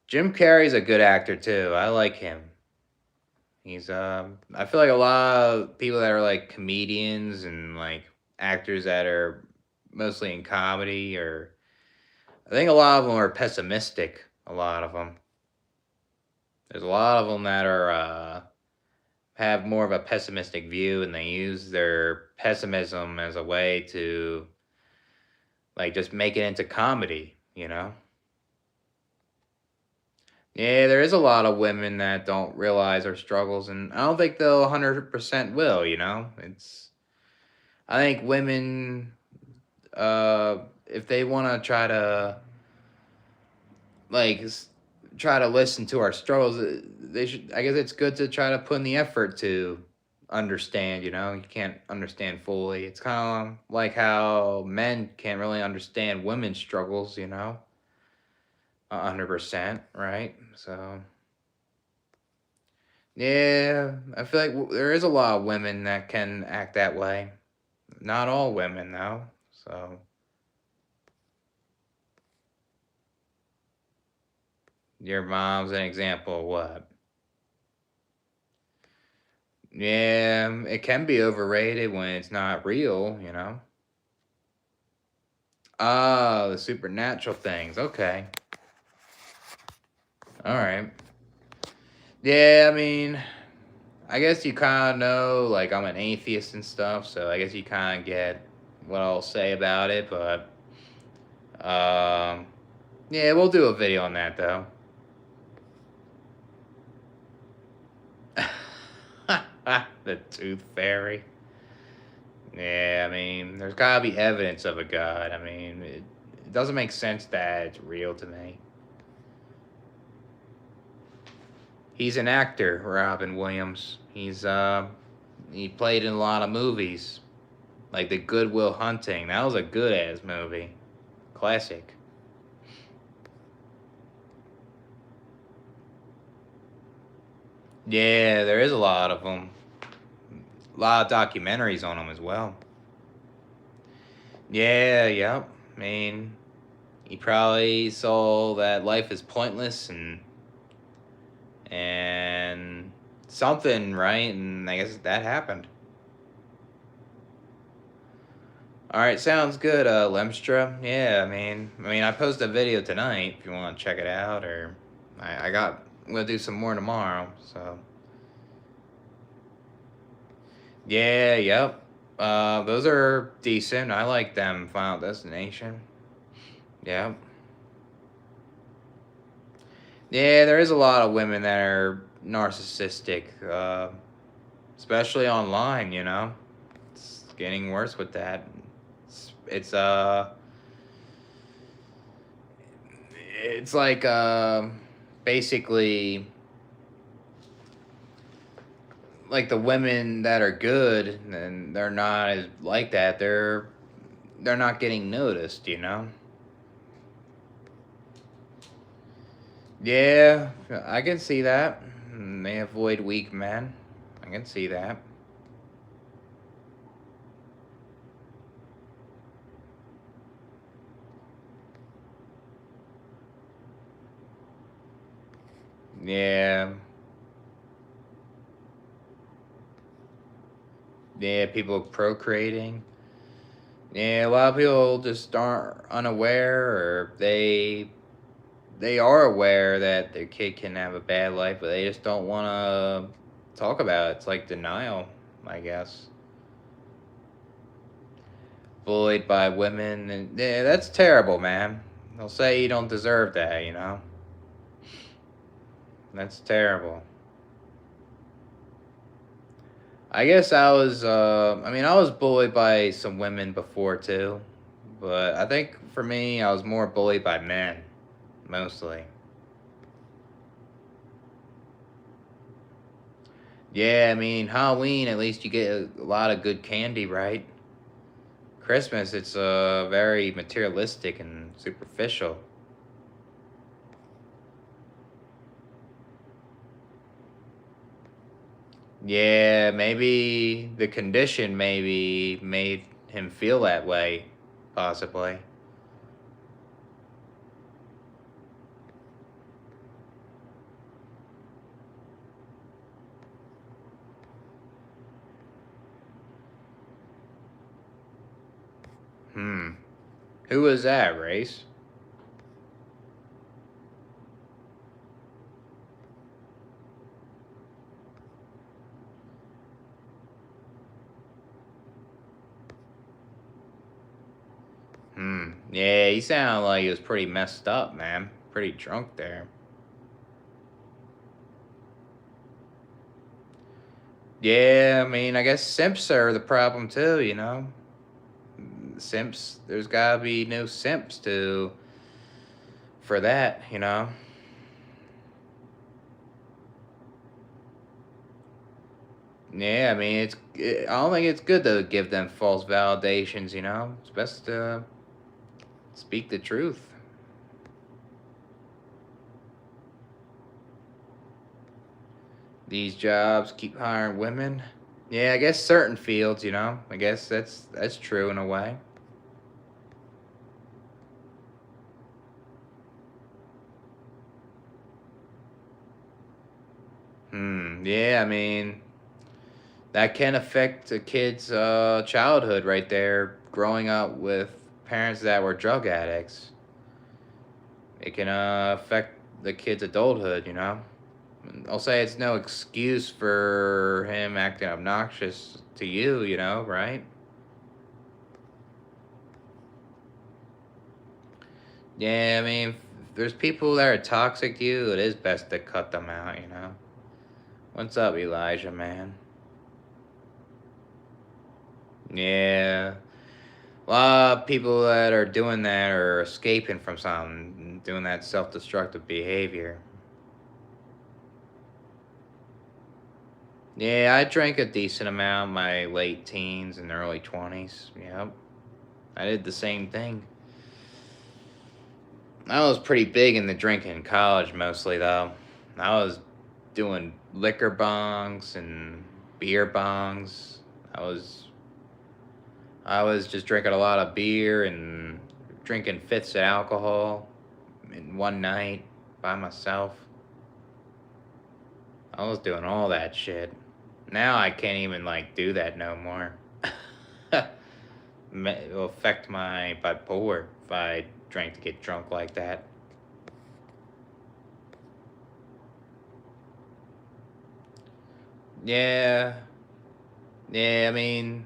Speaker 1: Jim Carrey's a good actor too. I like him. He's I feel like a lot of people that are like comedians and like actors that are mostly in comedy or I think a lot of them are pessimistic, a lot of them. There's a lot of them that are have more of a pessimistic view and they use their pessimism as a way to like just make it into comedy, you know? Yeah, there is a lot of women that don't realize their struggles and I don't think they'll 100% will, you know? It's I think women, if they want to try to like try to listen to our struggles, they should. I guess it's good to try to put in the effort to understand. You know, you can't understand fully. It's kind of like how men can't really understand women's struggles. You know, 100%, right? So. Yeah, I feel like there is a lot of women that can act that way. Not all women, though. So, your mom's an example of what? Yeah, it can be overrated when it's not real, you know? Oh, the supernatural things. Okay. All right. Yeah, I mean, I guess you kind of know, like, I'm an atheist and stuff, so I guess you kind of get what I'll say about it, but, yeah, we'll do a video on that, though. The tooth fairy. Yeah, I mean, there's gotta be evidence of a god. I mean, it doesn't make sense that it's real to me. He's an actor, Robin Williams. He played in a lot of movies, like The Good Will Hunting. That was a good ass movie, classic. Yeah, there is a lot of them. A lot of documentaries on them as well. Yeah, yep. I mean, he probably saw that life is pointless and something, right? And I guess that happened. All right, sounds good, Lemstra. Yeah, I mean, I posted a video tonight if you want to check it out, or I'm gonna do some more tomorrow. So yeah, yep. Those are decent. I like them. Final Destination. Yeah, yeah. There is a lot of women that are narcissistic, especially online. It's getting worse with that. It's it's like basically like the women that are good and they're not as like that. They're not getting noticed. Yeah, I can see that. They avoid weak men. I can see that. Yeah, yeah. People procreating. Yeah, a lot of people just aren't unaware, or they are aware that their kid can have a bad life, but they just don't want to talk about it. It's like denial, I guess. Bullied by women, and yeah, that's terrible, man. They'll say you don't deserve that. That's terrible. I guess I was bullied by some women before too, but I think for me, I was more bullied by men, mostly. Yeah, I mean, Halloween, at least you get a lot of good candy, right? Christmas, it's very materialistic and superficial. Yeah, maybe the condition maybe made him feel that way, possibly. Hmm. Who was that, Race? Hmm. Yeah, he sounded like he was pretty messed up, man. Pretty drunk there. Yeah, I mean, I guess simps are the problem too. Simps, there's gotta be no simps to for that. Yeah, I mean, I don't think it's good to give them false validations. It's best to speak the truth. These jobs keep hiring women. Yeah, I guess certain fields. I guess that's true in a way. Hmm. Yeah, I mean, that can affect a kid's childhood right there, growing up with parents that were drug addicts. It can affect the kid's adulthood. I'll say it's no excuse for him acting obnoxious to you, right? Yeah, I mean, if there's people that are toxic to you, it is best to cut them out. What's up, Elijah, man? Yeah. A lot of people that are doing that are escaping from something, doing that self destructive behavior. Yeah, I drank a decent amount in my late teens and early 20s. Yep. I did the same thing. I was pretty big in the drinking in college mostly though. I was doing liquor bongs and beer bongs. I was I was just drinking a lot of beer and drinking fifths of alcohol in one night by myself. I was doing all that shit. Now I can't even like do that no more. It'll affect my bipolar if I drank to get drunk like that. Yeah, yeah. I mean,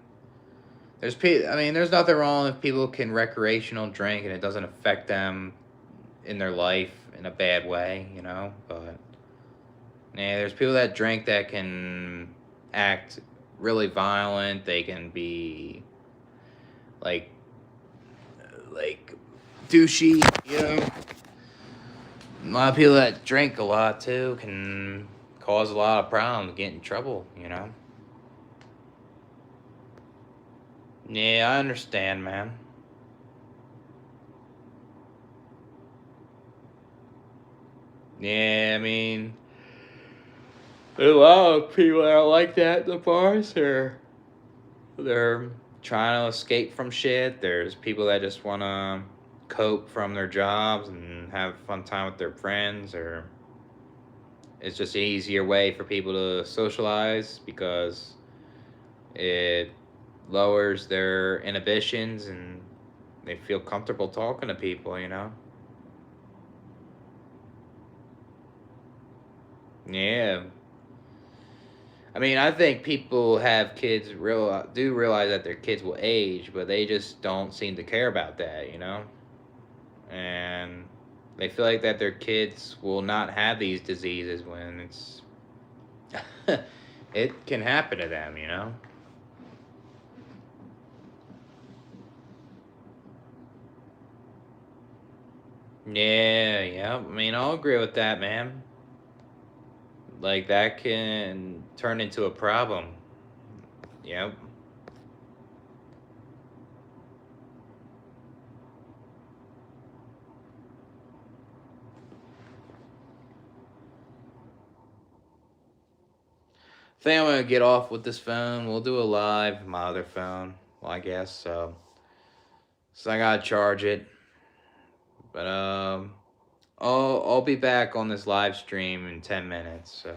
Speaker 1: there's nothing wrong if people can recreational drink and it doesn't affect them in their life in a bad way, you know. But yeah, there's people that drink that can act really violent. They can be like like douchey, you know. A lot of people that drink a lot too can cause a lot of problems, get in trouble, you know. Yeah, I understand, man. Yeah, I mean, there's a lot of people that are like that at the bars. They're trying to escape from shit. There's people that just want to cope from their jobs and have fun time with their friends, or it's just an easier way for people to socialize because it lowers their inhibitions and they feel comfortable talking to people, you know? Yeah. I mean, I think people have kids do realize that their kids will age, but they just don't seem to care about that, you know? And they feel like that their kids will not have these diseases when it can happen to them, you know? Yeah, yeah. I mean, I'll agree with that, man. Like that can turn into a problem. Yep. I think I'm gonna get off with this phone. We'll do a live my other phone. Well, I guess so. So I gotta charge it. But I'll be back on this live stream in 10 minutes. So